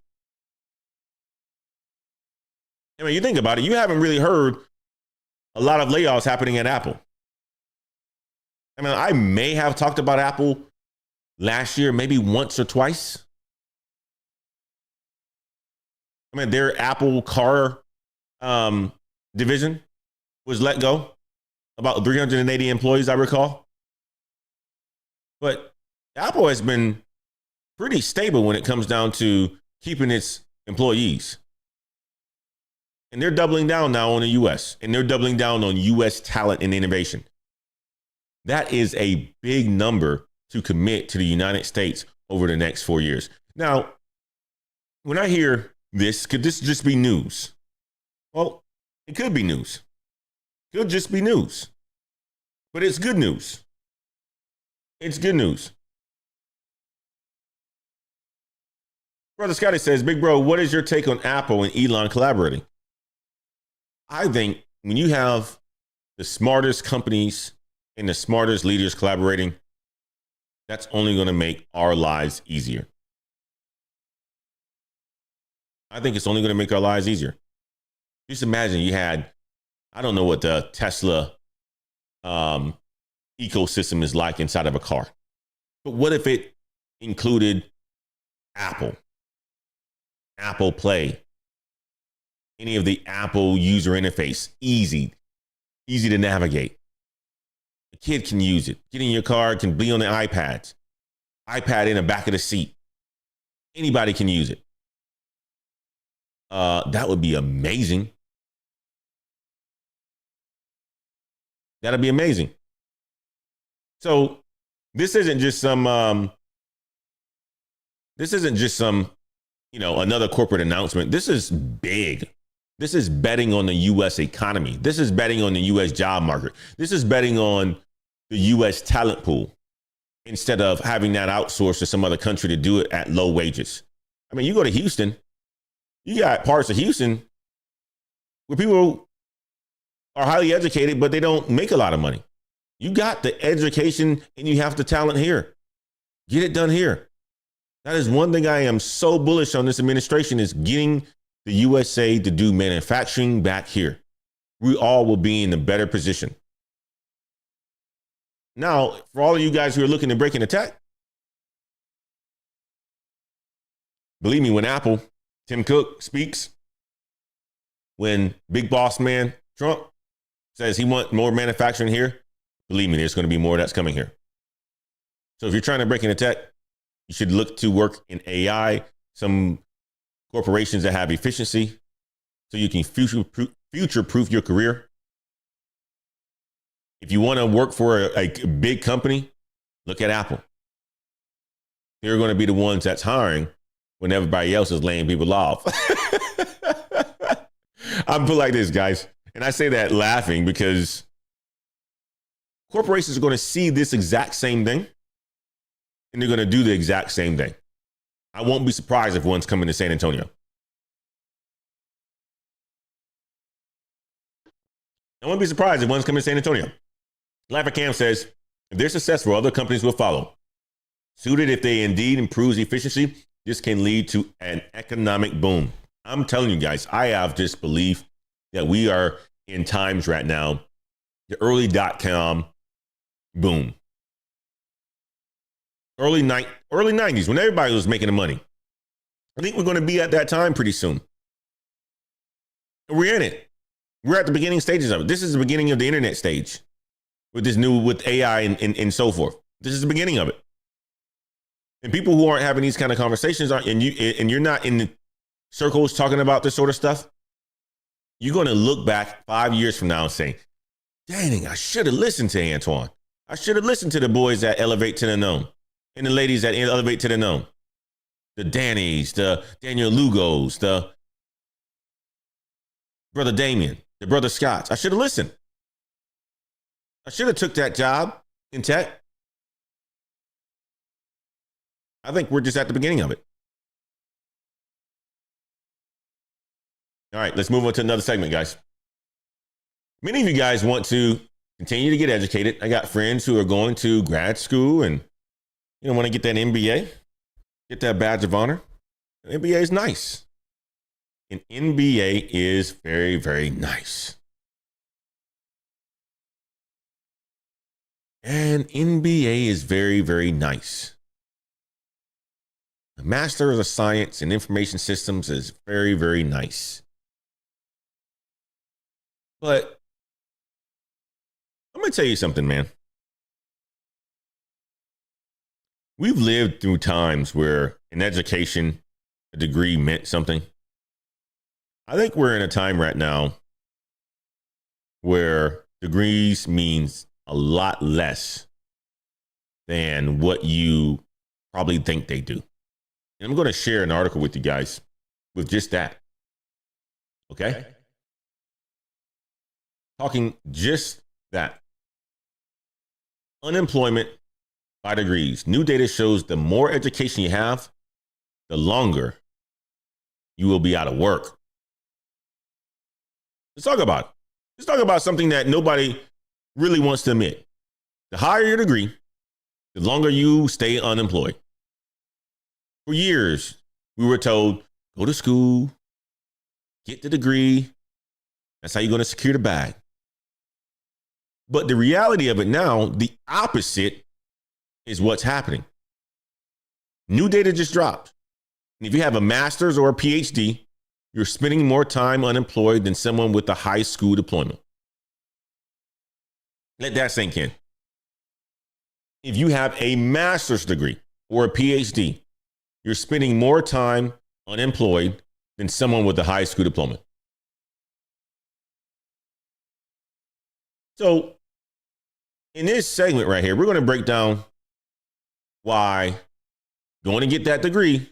I mean, you think about it, you haven't really heard a lot of layoffs happening at Apple. I mean, I may have talked about Apple last year, maybe once or twice. I mean, their Apple car division was let go. About 380 employees, I recall. But Apple has been pretty stable when it comes down to keeping its employees. And they're doubling down now on the U.S. And they're doubling down on U.S. talent and innovation. That is a big number to commit to the United States over the next 4 years. Now, when I hear this, could this just be news? Well, it could be news. It could just be news. But it's good news. It's good news. Brother Scotty says, Big Bro, what is your take on Apple and Elon collaborating? I think when you have the smartest companies and the smartest leaders collaborating, that's only going to make our lives easier. I think it's only going to make our lives easier. Just imagine you had, I don't know what the Tesla ecosystem is like inside of a car, but what if it included Apple, Apple Play, any of the Apple user interface, easy to navigate. The kid can use it. Get in your car, can be on the iPad in the back of the seat. Anybody can use it. That would be amazing. That'd be amazing. So this isn't just some, another corporate announcement. This is big. This is betting on the U.S. economy. This is betting on the U.S. job market. This is betting on the U.S. talent pool instead of having that outsourced to some other country to do it at low wages. I mean, you go to Houston, you got parts of Houston where people are highly educated, but they don't make a lot of money. You got the education and you have the talent here. Get it done here. That is one thing I am so bullish on this administration, is getting the USA to do manufacturing back here. We all will be in a better position. Now, for all of you guys who are looking to break into tech, believe me, when Apple, Tim Cook speaks, when big boss man Trump says he wants more manufacturing here, believe me, there's going to be more that's coming here. So if you're trying to break into tech, you should look to work in AI, some corporations that have efficiency, so you can future-proof your career. If you want to work for a big company, look at Apple. They're going to be the ones that's hiring when everybody else is laying people off. I'm put like this, guys. And I say that laughing because corporations are going to see this exact same thing, and they're going to do the exact same thing. I won't be surprised if one's coming to San Antonio. I won't be surprised if one's coming to San Antonio. Cam says, if they're successful, other companies will follow. Suited, if they indeed improve efficiency, this can lead to an economic boom. I'm telling you guys, I have this belief that we are in times right now, the early .com boom. Early 90s, when everybody was making the money. I think we're going to be at that time pretty soon. We're in it. We're at the beginning stages of it. This is the beginning of the internet stage with AI and so forth. This is the beginning of it. And people who aren't having these kind of conversations and you're not in the circles talking about this sort of stuff, you're going to look back 5 years from now and say, dang, I should have listened to Antoine. I should have listened to the boys that elevate to the known and the ladies that elevate to the known. The Dannys, the Daniel Lugos, the Brother Damien. the brother Scotts. I should have listened. I should have took that job in tech. I think we're just at the beginning of it. All right, let's move on to another segment, guys. Many of you guys want to continue to get educated. I got friends who are going to grad school and want to get that MBA, get that badge of honor. An MBA is nice. An MBA is very, very nice. An MBA is very, very nice. A Master of Science in Information Systems is very, very nice. But I'm going to tell you something, man. We've lived through times where an education, a degree meant something. I think we're in a time right now where degrees means a lot less than what you probably think they do. And I'm going to share an article with you guys with just that. Okay? Talking just that. Unemployment by degrees. New data shows the more education you have, the longer you will be out of work. Let's talk about it. Let's talk about something that nobody really wants to admit. The higher your degree, the longer you stay unemployed. For years, we were told, go to school, get the degree. That's how you're going to secure the bag. But the reality of it now, the opposite is what's happening. New data just dropped. And if you have a master's or a PhD, you're spending more time unemployed than someone with a high school diploma. Let that sink in. If you have a master's degree or a PhD, you're spending more time unemployed than someone with a high school diploma. So, in this segment right here, we're going to break down why going to get that degree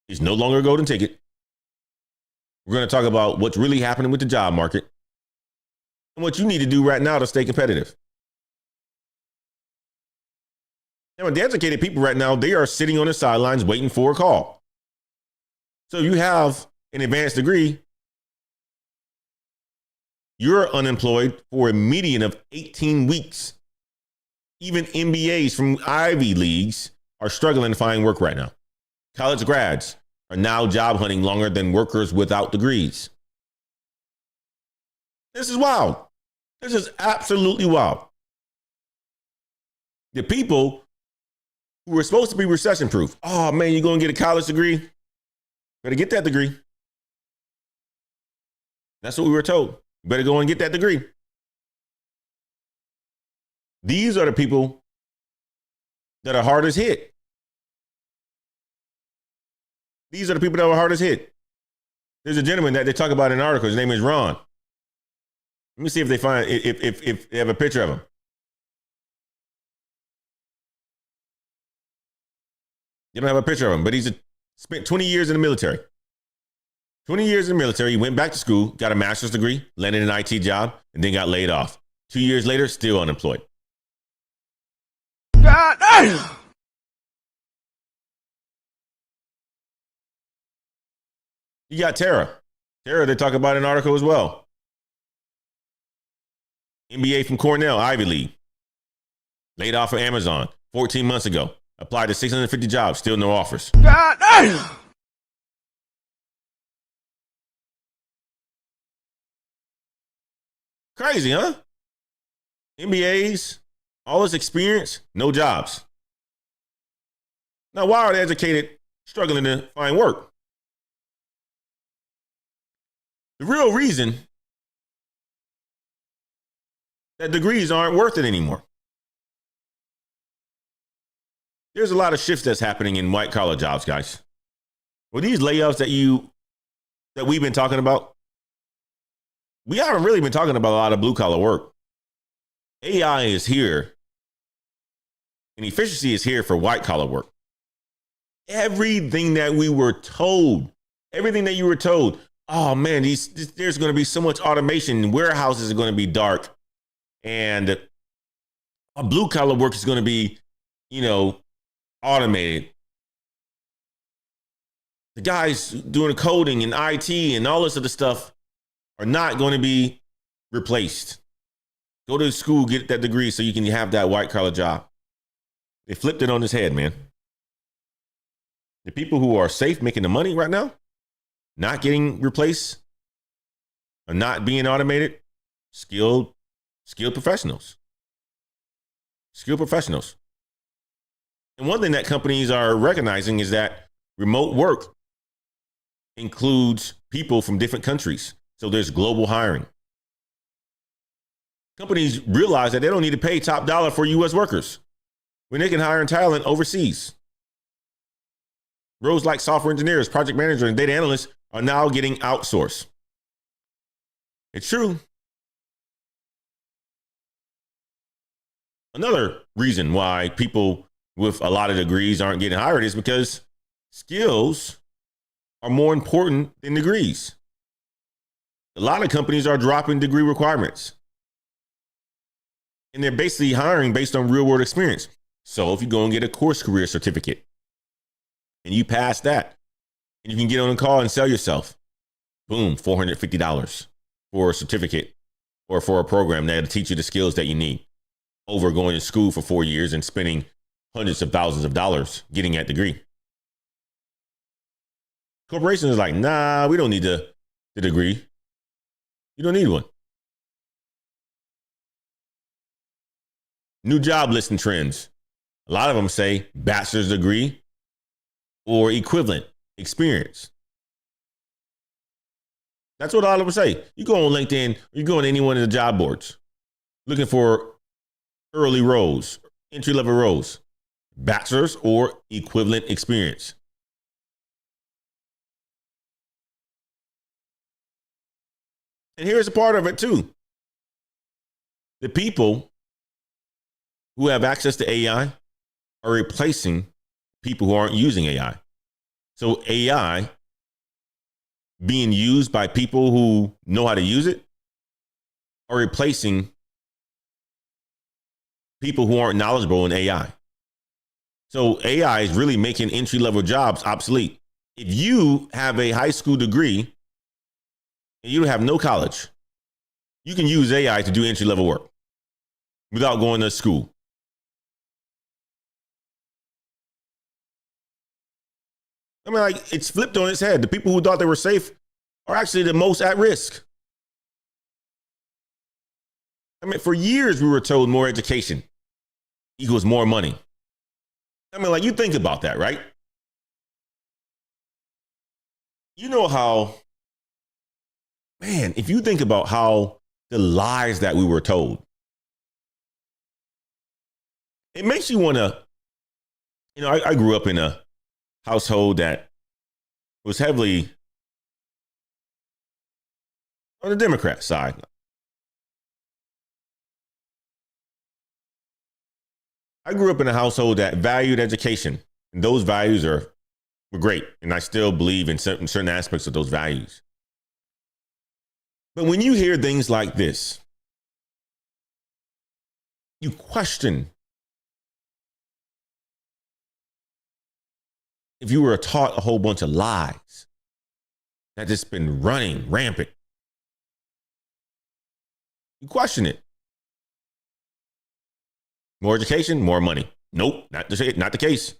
is no longer a golden ticket. We're going to talk about what's really happening with the job market and what you need to do right now to stay competitive. Now, the educated people right now, they are sitting on the sidelines waiting for a call. So if you have an advanced degree, you're unemployed for a median of 18 weeks. Even MBAs from Ivy Leagues are struggling to find work right now. College grads are now job hunting longer than workers without degrees. This is wild. This is absolutely wild. The people who were supposed to be recession-proof. Oh, man, you're going to get a college degree? Better get that degree. That's what we were told. Better go and get that degree. These are the people that are hardest hit. These are the people that are hardest hit. There's a gentleman that they talk about in an article. His name is Ron. Let me see if they find if they have a picture of him. You don't have a picture of him, but he's spent 20 years in the military. 20 years in the military, he went back to school, got a master's degree, landed an IT job, and then got laid off. 2 years later, still unemployed. God damn! You got Tara. Tara, they talk about in an article as well. MBA from Cornell, Ivy League. Laid off from Amazon 14 months ago. Applied to 650 jobs, still no offers. God damn! Crazy, huh? MBAs, all this experience, no jobs. Now, why are the educated struggling to find work? The real reason that degrees aren't worth it anymore. There's a lot of shifts that's happening in white collar jobs, guys. Well, these layoffs that we've been talking about, we haven't really been talking about a lot of blue collar work. AI is here and efficiency is here for white collar work. Everything that you were told oh man, there's going to be so much automation. Warehouses are going to be dark, and a blue collar work is going to be, automated. The guys doing the coding and IT and all this other stuff are not going to be replaced. Go to school, get that degree so you can have that white collar job. They flipped it on his head, man. The people who are safe making the money right now, not getting replaced, are not being automated, skilled professionals. Skilled professionals. And one thing that companies are recognizing is that remote work includes people from different countries. So there's global hiring. Companies realize that they don't need to pay top dollar for U.S. workers when they can hire talent overseas. Roles like software engineers, project managers, and data analysts are now getting outsourced. It's true. Another reason why people with a lot of degrees aren't getting hired is because skills are more important than degrees. A lot of companies are dropping degree requirements. And they're basically hiring based on real world experience. So if you go and get a course career certificate and you pass that, and you can get on a call and sell yourself, boom, $450 for a certificate or for a program that'll teach you the skills that you need over going to school for 4 years and spending hundreds of thousands of dollars getting that degree. Corporations are like, nah, we don't need the degree. You don't need one. New job listing trends. A lot of them say bachelor's degree or equivalent experience. That's what a lot of them say. You go on LinkedIn, you go on any one of the job boards looking for early roles, entry-level roles, bachelor's or equivalent experience. And here's a part of it too. The people who have access to AI are replacing people who aren't using AI. So AI being used by people who know how to use it are replacing people who aren't knowledgeable in AI. So AI is really making entry-level jobs obsolete. If you have a high school degree and you have no college, you can use AI to do entry-level work without going to school. I mean, like, it's flipped on its head. The people who thought they were safe are actually the most at risk. I mean, for years, we were told more education equals more money. I mean, like, you think about that, right? You know how, man, if you think about how the lies that we were told, it makes you want to, I grew up in a household that was heavily on the Democrat side. I grew up in a household that valued education, and those values were great, and I still believe in certain aspects of those values. But when you hear things like this, you question if you were taught a whole bunch of lies that just been running rampant. You question it. More education, more money. Nope, not the case.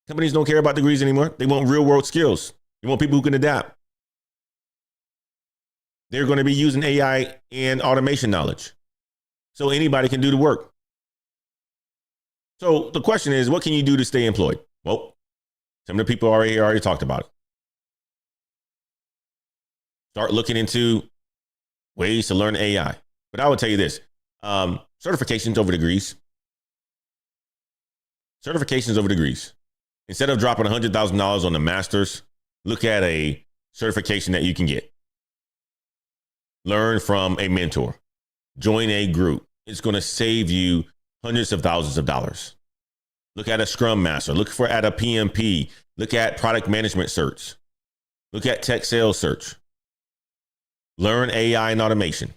Companies don't care about degrees anymore. They want real world skills. They want people who can adapt. They're going to be using AI and automation knowledge. So anybody can do the work. So the question is, what can you do to stay employed? Well, some of the people already talked about it. Start looking into ways to learn AI. But I would tell you this, certifications over degrees. Certifications over degrees. Instead of dropping $100,000 on the master's, look at a certification that you can get. Learn from a mentor. Join a group. It's going to save you hundreds of thousands of dollars. Look at a Scrum Master. Look at a PMP. Look at product management certs. Look at tech sales search. Learn AI and automation.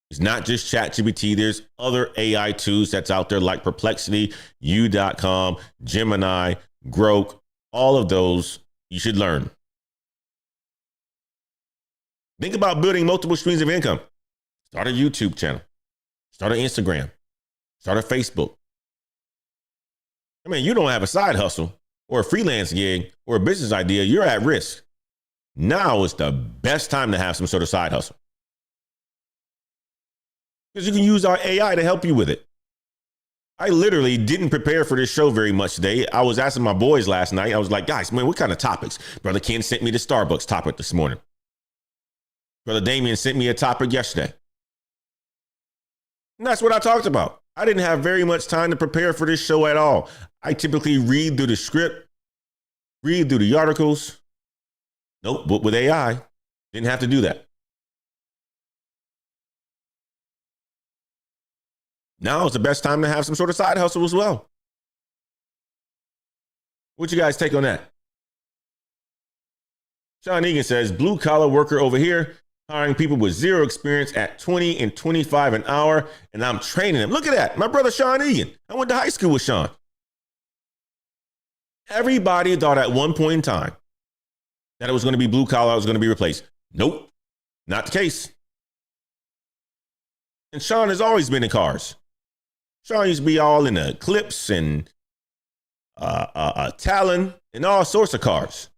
It's not just ChatGPT. There's other AI tools that's out there like Perplexity, U.com, Gemini, Grok. All of those you should learn. Think about building multiple streams of income. Start a YouTube channel. Start an Instagram. Start a Facebook. I mean, you don't have a side hustle or a freelance gig or a business idea. You're at risk. Now is the best time to have some sort of side hustle. Because you can use our AI to help you with it. I literally didn't prepare for this show very much today. I was asking my boys last night. I was like, guys, man, what kind of topics? Brother Ken sent me the Starbucks topic this morning. Brother Damien sent me a topic yesterday. And that's what I talked about. I didn't have very much time to prepare for this show at all. I typically read through the script, read through the articles. Nope, but with AI, didn't have to do that. Now is the best time to have some sort of side hustle as well. What you guys take on that? Sean Egan says, blue collar worker over here, hiring people with zero experience at 20 and 25 an hour, and I'm training them. Look at that. My brother Sean Egan. I went to high school with Sean. Everybody thought at one point in time that it was going to be blue collar, it was going to be replaced. Nope, not the case. And Sean has always been in cars. Sean used to be all in the Clips and Talon and all sorts of cars.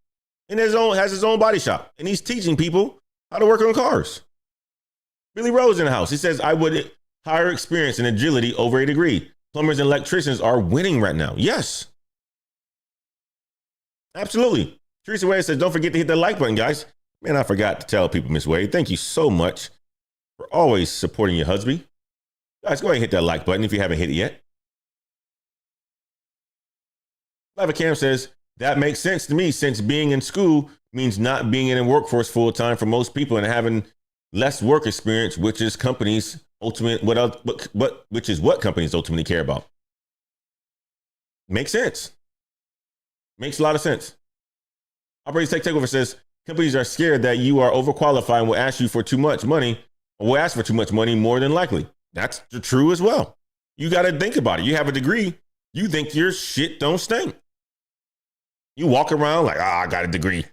And has his own body shop. And he's teaching people how to work on cars. Billy Rose in the house. He says, I would hire experience and agility over a degree. Plumbers and electricians are winning right now. Yes. Absolutely. Teresa Wade says, don't forget to hit that like button, guys. Man, I forgot to tell people, Miss Wade. Thank you so much for always supporting your husband. Guys, go ahead and hit that like button if you haven't hit it yet. Lava Cam says, that makes sense to me since being in school means not being in the workforce full time for most people and having less work experience, which is companies which is what companies ultimately care about. Makes sense. Makes a lot of sense. Operations Tech Takeover says, companies are scared that you are overqualified and will ask you for too much money or will ask for too much money more than likely. That's true as well. You got to think about it. You have a degree. You think your shit don't stink. You walk around like, I got a degree.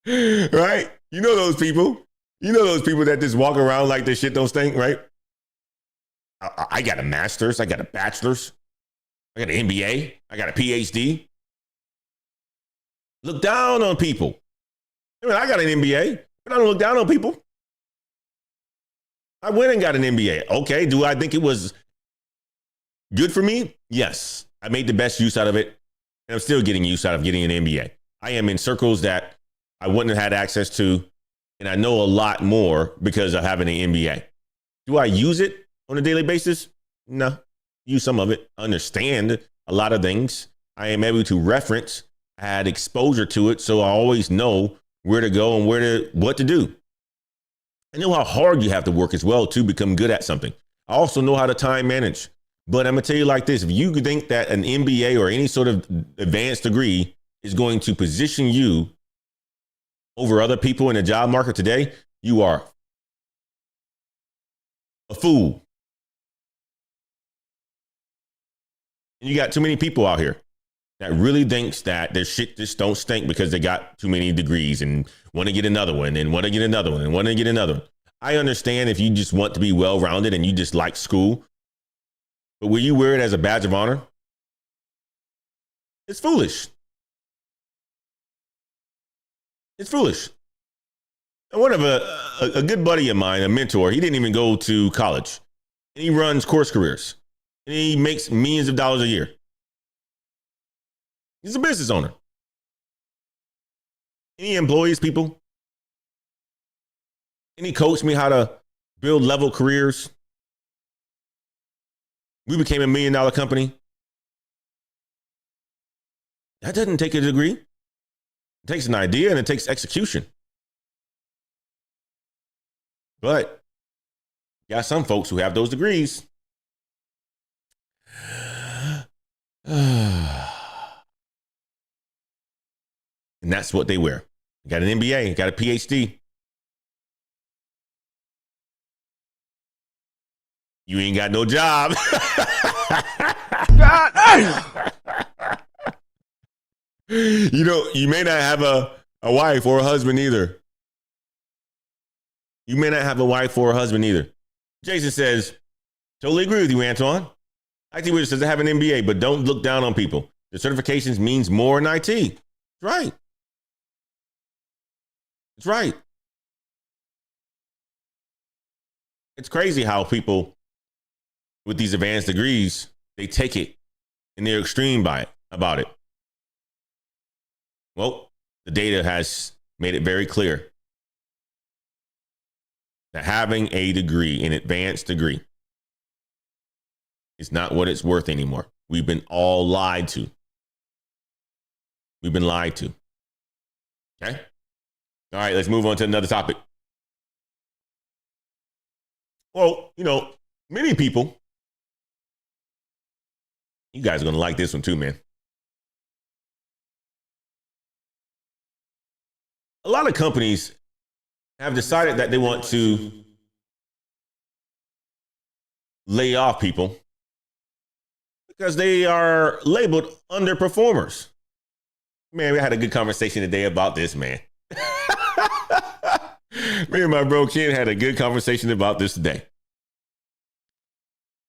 Right? You know those people. You know those people that just walk around like their shit don't stink, right? I got a master's. I got a bachelor's. I got an MBA. I got a PhD. Look down on people. I mean, I got an MBA, but I don't look down on people. I went and got an MBA. Okay, do I think it was good for me? Yes. I made the best use out of it, and I'm still getting use out of getting an MBA. I am in circles that I wouldn't have had access to, and I know a lot more because of having an MBA. Do I use it on a daily basis? No. Use some of it. Understand a lot of things. I am able to reference. I had exposure to it, so I always know where to go and what to do. I know how hard you have to work as well to become good at something. I also know how to time manage. But I'm going to tell you like this. If you think that an MBA or any sort of advanced degree is going to position you over other people in the job market today, you are a fool. And you got too many people out here that really thinks that their shit just don't stink because they got too many degrees and want to get another one and want to get another one and want to get another one. I understand if you just want to be well-rounded and you just like school, but will you wear it as a badge of honor? It's foolish. It's foolish. And one of a good buddy of mine, a mentor, he didn't even go to college. And he runs course careers. And he makes millions of dollars a year. He's a business owner. And he employs people. And he coached me how to build level careers. We became $1 million company. That doesn't take a degree. It takes an idea and it takes execution. But you got some folks who have those degrees. And that's what they wear. Got an MBA, got a PhD. You ain't got no job. You know, you may not have a wife or a husband either. You may not have a wife or a husband either. Jason says, totally agree with you, Antoine. IT Wizard says I have an MBA, but don't look down on people. The certifications means more in IT. That's right. That's right. It's crazy how people with these advanced degrees, they take it and they're extreme about it. Well, the data has made it very clear that having a degree, an advanced degree, is not what it's worth anymore. We've been all lied to. We've been lied to. Okay? All right, let's move on to another topic. Well, you know, many people, you guys are going to like this one too, man. A lot of companies have decided that they want to lay off people because they are labeled underperformers. Man, we had a good conversation today about this, man. Me and my bro Ken had a good conversation about this today.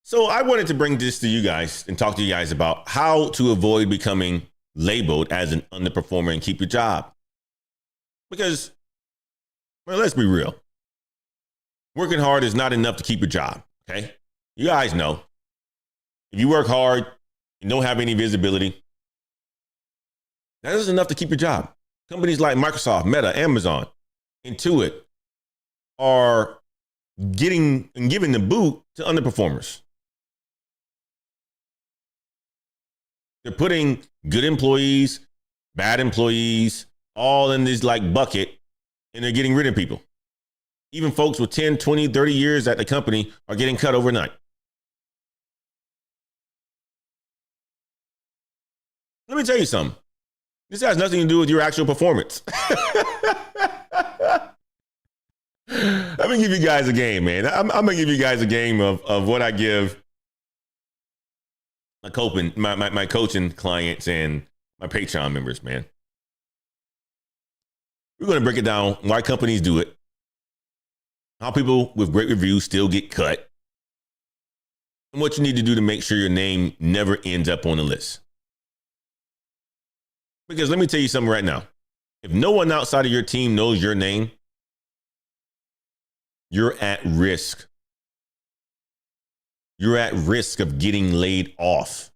So I wanted to bring this to you guys and talk to you guys about how to avoid becoming labeled as an underperformer and keep your job. Because, well, let's be real. Working hard is not enough to keep your job, okay? You guys know. If you work hard and don't have any visibility, that is enough to keep your job. Companies like Microsoft, Meta, Amazon, Intuit are getting and giving the boot to underperformers. They're putting good employees, bad employees, all in this like bucket, and they're getting rid of people. Even folks with 10, 20, 30 years at the company are getting cut overnight. Let me tell you something. This has nothing to do with your actual performance. I'm going to give you guys a game, man. I'm going to give you guys a game of what I give my coaching clients and my Patreon members, man. We're going to break it down, why companies do it, how people with great reviews still get cut, and what you need to do to make sure your name never ends up on the list. Because let me tell you something right now. If no one outside of your team knows your name, you're at risk. You're at risk of getting laid off.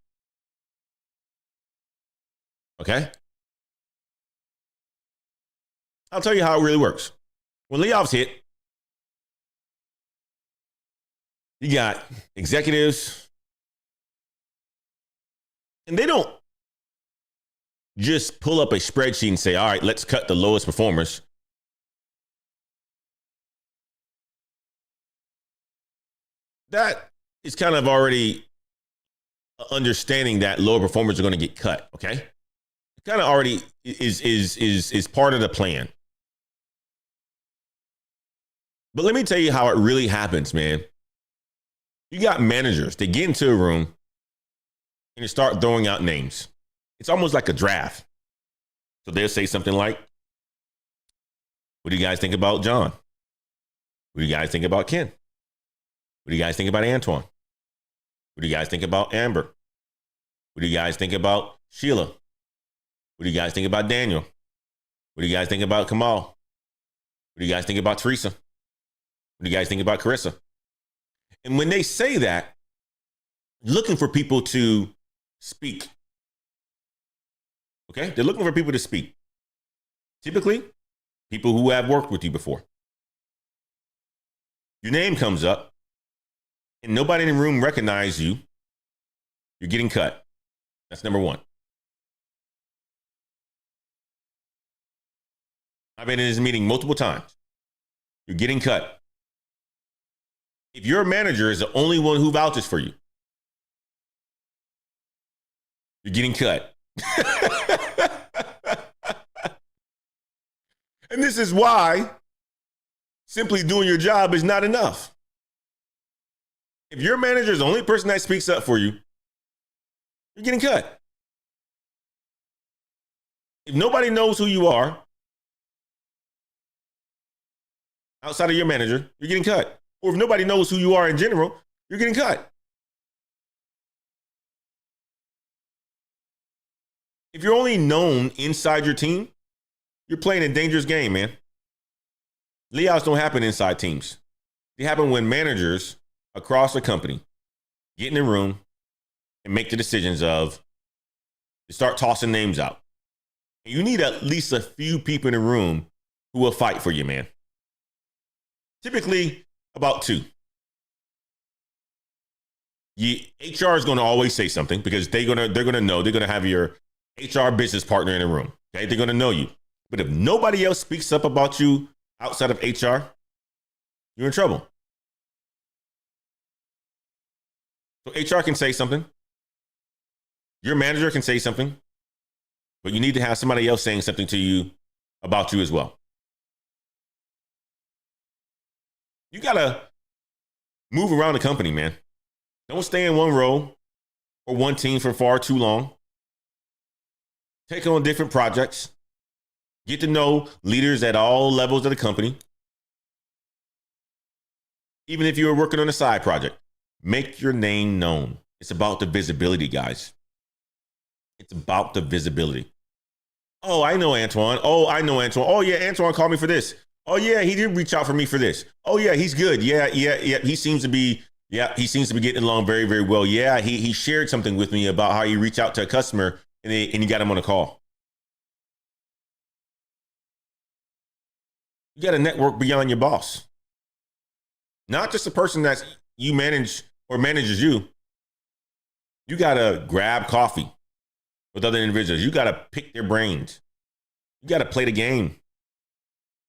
Okay? I'll tell you how it really works. When layoffs hit, you got executives, and they don't just pull up a spreadsheet and say, all right, let's cut the lowest performers. That is kind of already understanding that lower performers are going to get cut, okay? It kind of already is part of the plan. But let me tell you how it really happens, man. You got managers, they get into a room and they start throwing out names. It's almost like a draft. So they'll say something like, what do you guys think about John? What do you guys think about Ken? What do you guys think about Antoine? What do you guys think about Amber? What do you guys think about Sheila? What do you guys think about Daniel? What do you guys think about Kamal? What do you guys think about Teresa? What do you guys think about Carissa? And when they say that, looking for people to speak. Okay? They're looking for people to speak. Typically, people who have worked with you before. Your name comes up, and nobody in the room recognizes you. You're getting cut. That's number one. I've been in this meeting multiple times. You're getting cut. If your manager is the only one who vouches for you, You're getting cut. And this is why simply doing your job is not enough. If your manager is the only person that speaks up for you, you're getting cut. If nobody knows who you are outside of your manager, you're getting cut. Or if nobody knows who you are in general, you're getting cut. If you're only known inside your team, you're playing a dangerous game, man. Layoffs don't happen inside teams. They happen when managers across the company get in the room and make the decisions of to start tossing names out. And you need at least a few people in the room who will fight for you, man. Typically about two. HR is going to always say something because they're going to know. They're going to have your HR business partner in the room. Okay, they're going to know you. But if nobody else speaks up about you outside of HR, you're in trouble. So HR can say something. Your manager can say something. But you need to have somebody else saying something to you about you as well. You got to move around the company, man. Don't stay in one role or one team for far too long. Take on different projects. Get to know leaders at all levels of the company. Even if you're working on a side project, make your name known. It's about the visibility, guys. It's about the visibility. Oh, I know Antoine. Oh, I know Antoine. Oh, yeah, Antoine called me for this. Oh, yeah, he did reach out for me for this. Oh, yeah, he's good. Yeah. He seems to be getting along very, very well. Yeah, he shared something with me about how he reached out to a customer and he got him on a call. You got to network beyond your boss. Not just the person that you manage or manages you. You got to grab coffee with other individuals. You got to pick their brains. You got to play the game.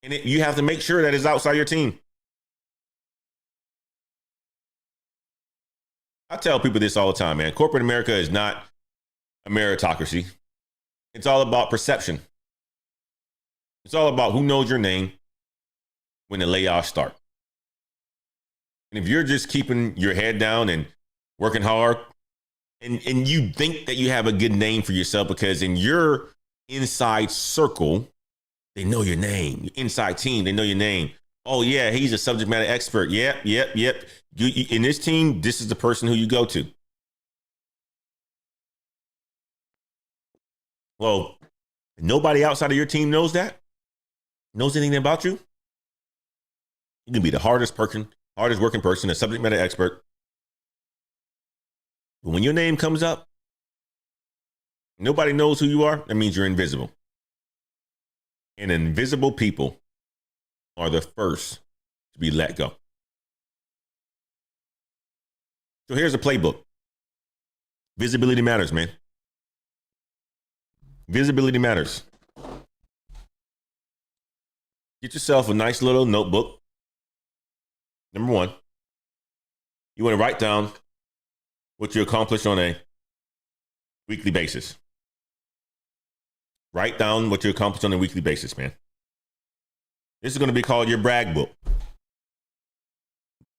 And you have to make sure that it's outside your team. I tell people this all the time, man. Corporate America is not a meritocracy. It's all about perception. It's all about who knows your name when the layoffs start. And if you're just keeping your head down and working hard, and you think that you have a good name for yourself because in your inside circle, they know your name. Your inside team, they know your name. Oh, yeah, he's a subject matter expert. Yep. In this team, this is the person who you go to. Well, nobody outside of your team knows anything about you. You can be the hardest working person, a subject matter expert. But when your name comes up, nobody knows who you are. That means you're invisible. And invisible people are the first to be let go. So here's a playbook. Visibility matters, man. Visibility matters. Get yourself a nice little notebook. Number one, you want to write down what you accomplish on a weekly basis. Write down what you accomplish on a weekly basis, man. This is going to be called your brag book.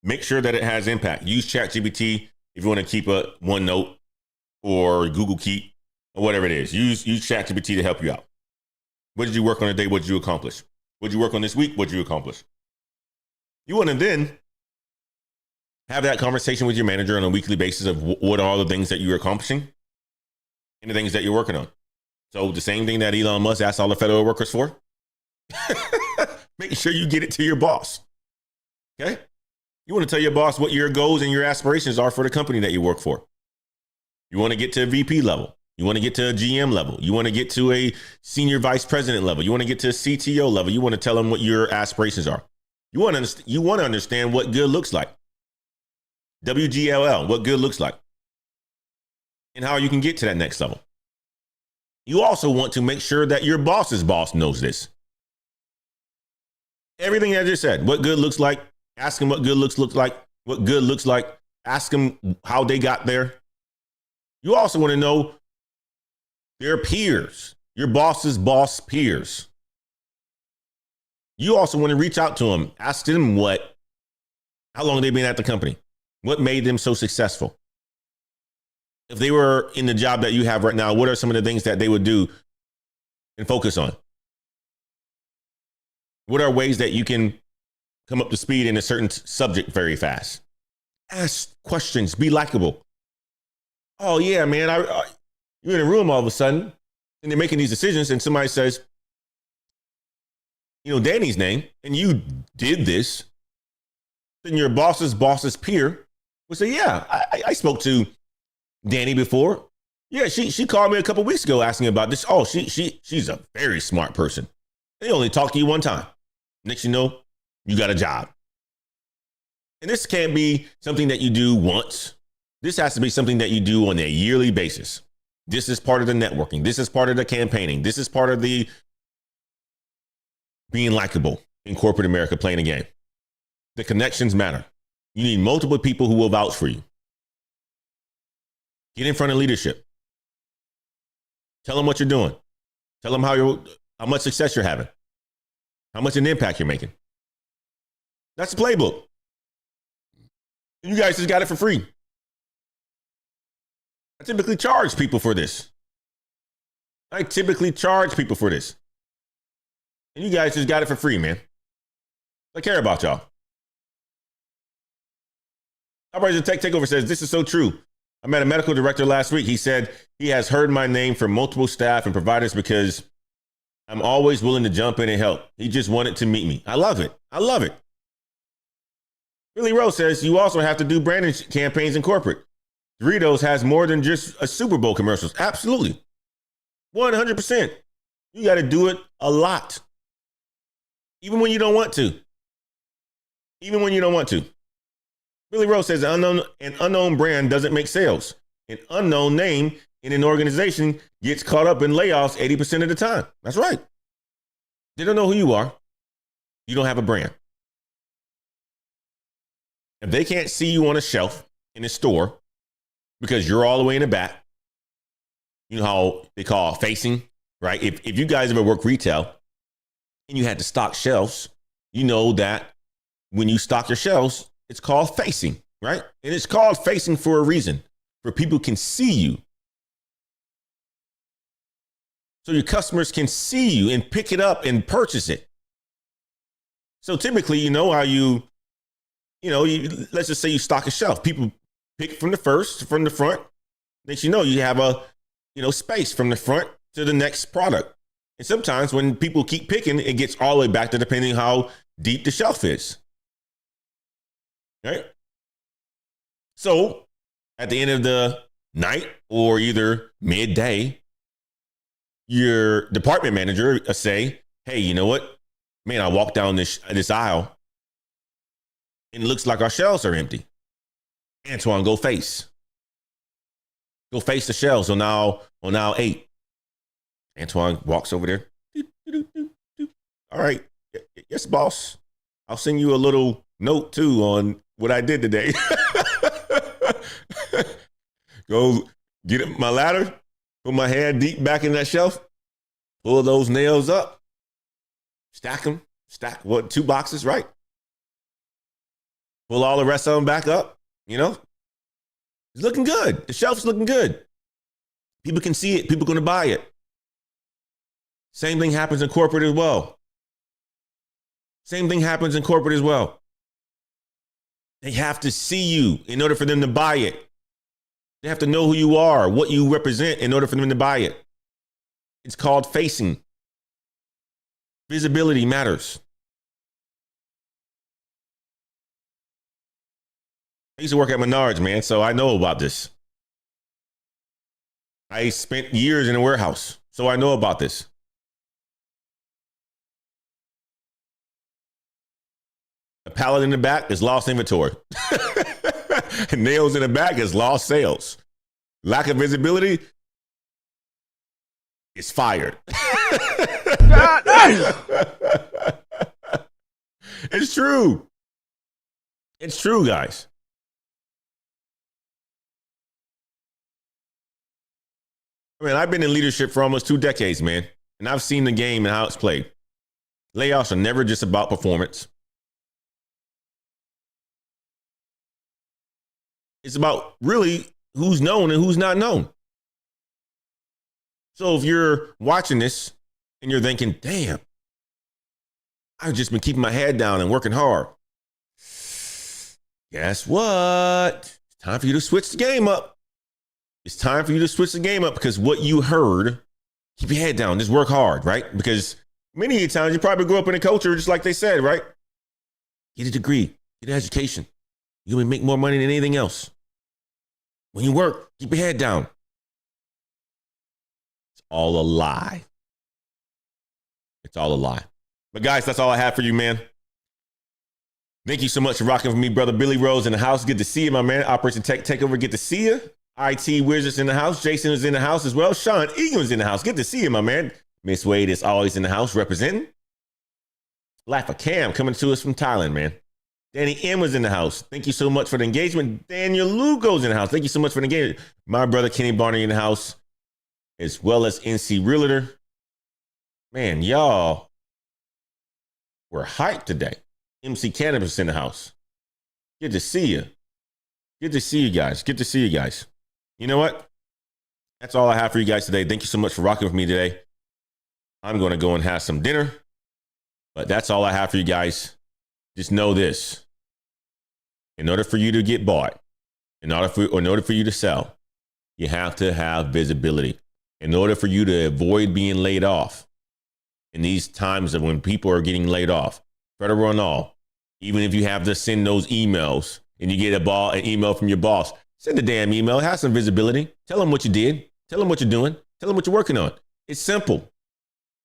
Make sure that it has impact. Use ChatGPT if you want to keep a OneNote or Google Keep or whatever it is. Use ChatGPT to help you out. What did you work on today? What did you accomplish? What did you work on this week? What did you accomplish? You want to then have that conversation with your manager on a weekly basis of what are all the things that you're accomplishing and the things that you're working on. So the same thing that Elon Musk asked all the federal workers for, make sure you get it to your boss. Okay? You want to tell your boss what your goals and your aspirations are for the company that you work for. You want to get to a VP level. You want to get to a GM level. You want to get to a senior vice president level. You want to get to a CTO level. You want to tell them what your aspirations are. You want to understand what good looks like. WGLL, what good looks like. And how you can get to that next level. You also want to make sure that your boss's boss knows this. Everything I just said, what good looks like, ask them what good looks like, what good looks like, ask them how they got there. You also want to know They're peers, your boss's boss peers. You also want to reach out to them, ask them how long they've been at the company, what made them so successful. If they were in the job that you have right now, what are some of the things that they would do and focus on? What are ways that you can come up to speed in a certain subject very fast? Ask questions, be likable. Oh yeah, man, you're in a room all of a sudden and they're making these decisions and somebody says, Danny's name, and you did this, then your boss's peer would say, yeah, I spoke to Danny before. Yeah, she called me a couple weeks ago asking about this. Oh, she's a very smart person. They only talked to you one time. Next you know, you got a job. And this can't be something that you do once. This has to be something that you do on a yearly basis. This is part of the networking. This is part of the campaigning. This is part of the being likable in corporate America, playing a game. The connections matter. You need multiple people who will vouch for you. Get in front of leadership. Tell them what you're doing. Tell them how much success you're having. How much an impact you're making. That's the playbook. You guys just got it for free. I typically charge people for this. And you guys just got it for free, man. I care about y'all. Operation Tech Takeover says, this is so true. I met a medical director last week. He said he has heard my name from multiple staff and providers because I'm always willing to jump in and help. He just wanted to meet me. I love it. Billy Rose says you also have to do branding campaigns in corporate. Doritos has more than just a Super Bowl commercials. Absolutely. 100%. You got to do it a lot. Even when you don't want to. Billy Rose says an unknown brand doesn't make sales. An unknown name in an organization gets caught up in layoffs 80% of the time. That's right. They don't know who you are. You don't have a brand. If they can't see you on a shelf in a store because you're all the way in the back, you know how they call facing, right? If you guys ever work retail and you had to stock shelves, you know that when you stock your shelves, it's called facing, right? And it's called facing for a reason, where people can see you. So your customers can see you and pick it up and purchase it. So typically, you know how let's just say you stock a shelf. People pick from the front. Next you know, you have a, space from the front to the next product. And sometimes when people keep picking, it gets all the way back to depending how deep the shelf is. Right? So at the end of the night or either midday, your department manager say, hey, you know what? Man, I walked down this aisle and it looks like our shelves are empty. Antoine, go face the shelves on aisle 8. Antoine walks over there. All right. Yes, boss. I'll send you a little note too on what I did today. Go get my ladder, put my hand deep back in that shelf, pull those nails up, stack 2 boxes, right? Pull all the rest of them back up, It's looking good. The shelf's looking good. People can see it. People are going to buy it. Same thing happens in corporate as well. They have to see you in order for them to buy it. They have to know who you are, what you represent in order for them to buy it. It's called facing. Visibility matters. I used to work at Menards, man, so I know about this. I spent years in a warehouse, so I know about this. A pallet in the back is lost inventory. Nails in the back is lost sales. Lack of visibility is fired. It's true. It's true, guys. I mean, I've been in leadership for almost 2 decades, man. And I've seen the game and how it's played. Layoffs are never just about performance. It's about really who's known and who's not known. So if you're watching this and you're thinking, damn, I've just been keeping my head down and working hard. Guess what? It's time for you to switch the game up. It's time for you to switch the game up because what you heard, keep your head down, just work hard, right? Because many times you probably grew up in a culture just like they said, right? Get a degree, get an education. You're going to make more money than anything else. When you work, keep your head down. It's all a lie. It's all a lie. But guys, that's all I have for you, man. Thank you so much for rocking with me, brother Billy Rose in the house. Good to see you, my man. Operation Tech Takeover, good to see you. IT Wizards in the house. Jason is in the house as well. Sean Egan is in the house. Good to see you, my man. Miss Wade is always in the house representing. Life of Cam coming to us from Thailand, man. Danny M was in the house. Thank you so much for the engagement. Daniel Lugo's in the house. Thank you so much for the engagement. My brother Kenny Barney in the house, as well as NC Realtor. Man, y'all were hyped today. MC Cannabis in the house. Good to see you. Good to see you guys. Good to see you guys. You know what? That's all I have for you guys today. Thank you so much for rocking with me today. I'm going to go and have some dinner, but that's all I have for you guys. Just know this. In order for you to get bought, in order for you to sell, you have to have visibility. In order for you to avoid being laid off in these times of when people are getting laid off, federal and all, even if you have to send those emails and you get an email from your boss, send a damn email, have some visibility. Tell them what you did. Tell them what you're doing. Tell them what you're working on. It's simple.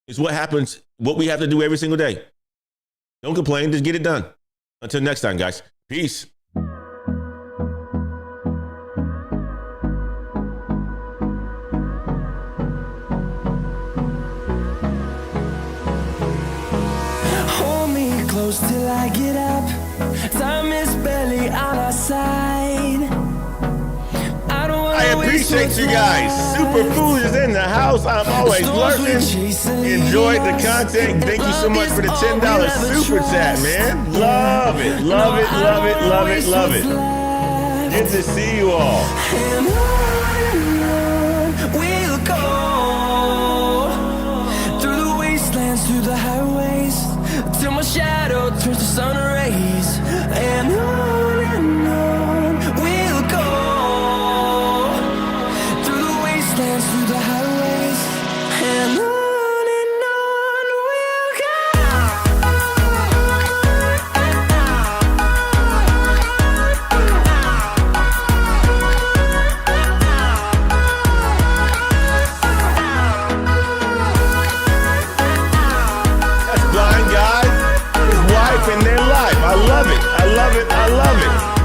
It's what happens, what we have to do every single day. Don't complain, just get it done. Until next time, guys. Peace. Hold me close till I get up. Time is barely on our side. I appreciate you guys. Superfood is in the house. I'm always lurking. Enjoyed the content. Thank you so much for the $10 super chat, man. Love it, love it, love it, love it, love it. Good to see you all. And on we'll go through the wastelands, through the highways, till my shadow turns to sun rays. And on we'll go. Through the highways, and on we'll go. That's Blind Guy, his wife and their life. I love it. I love it. I love it.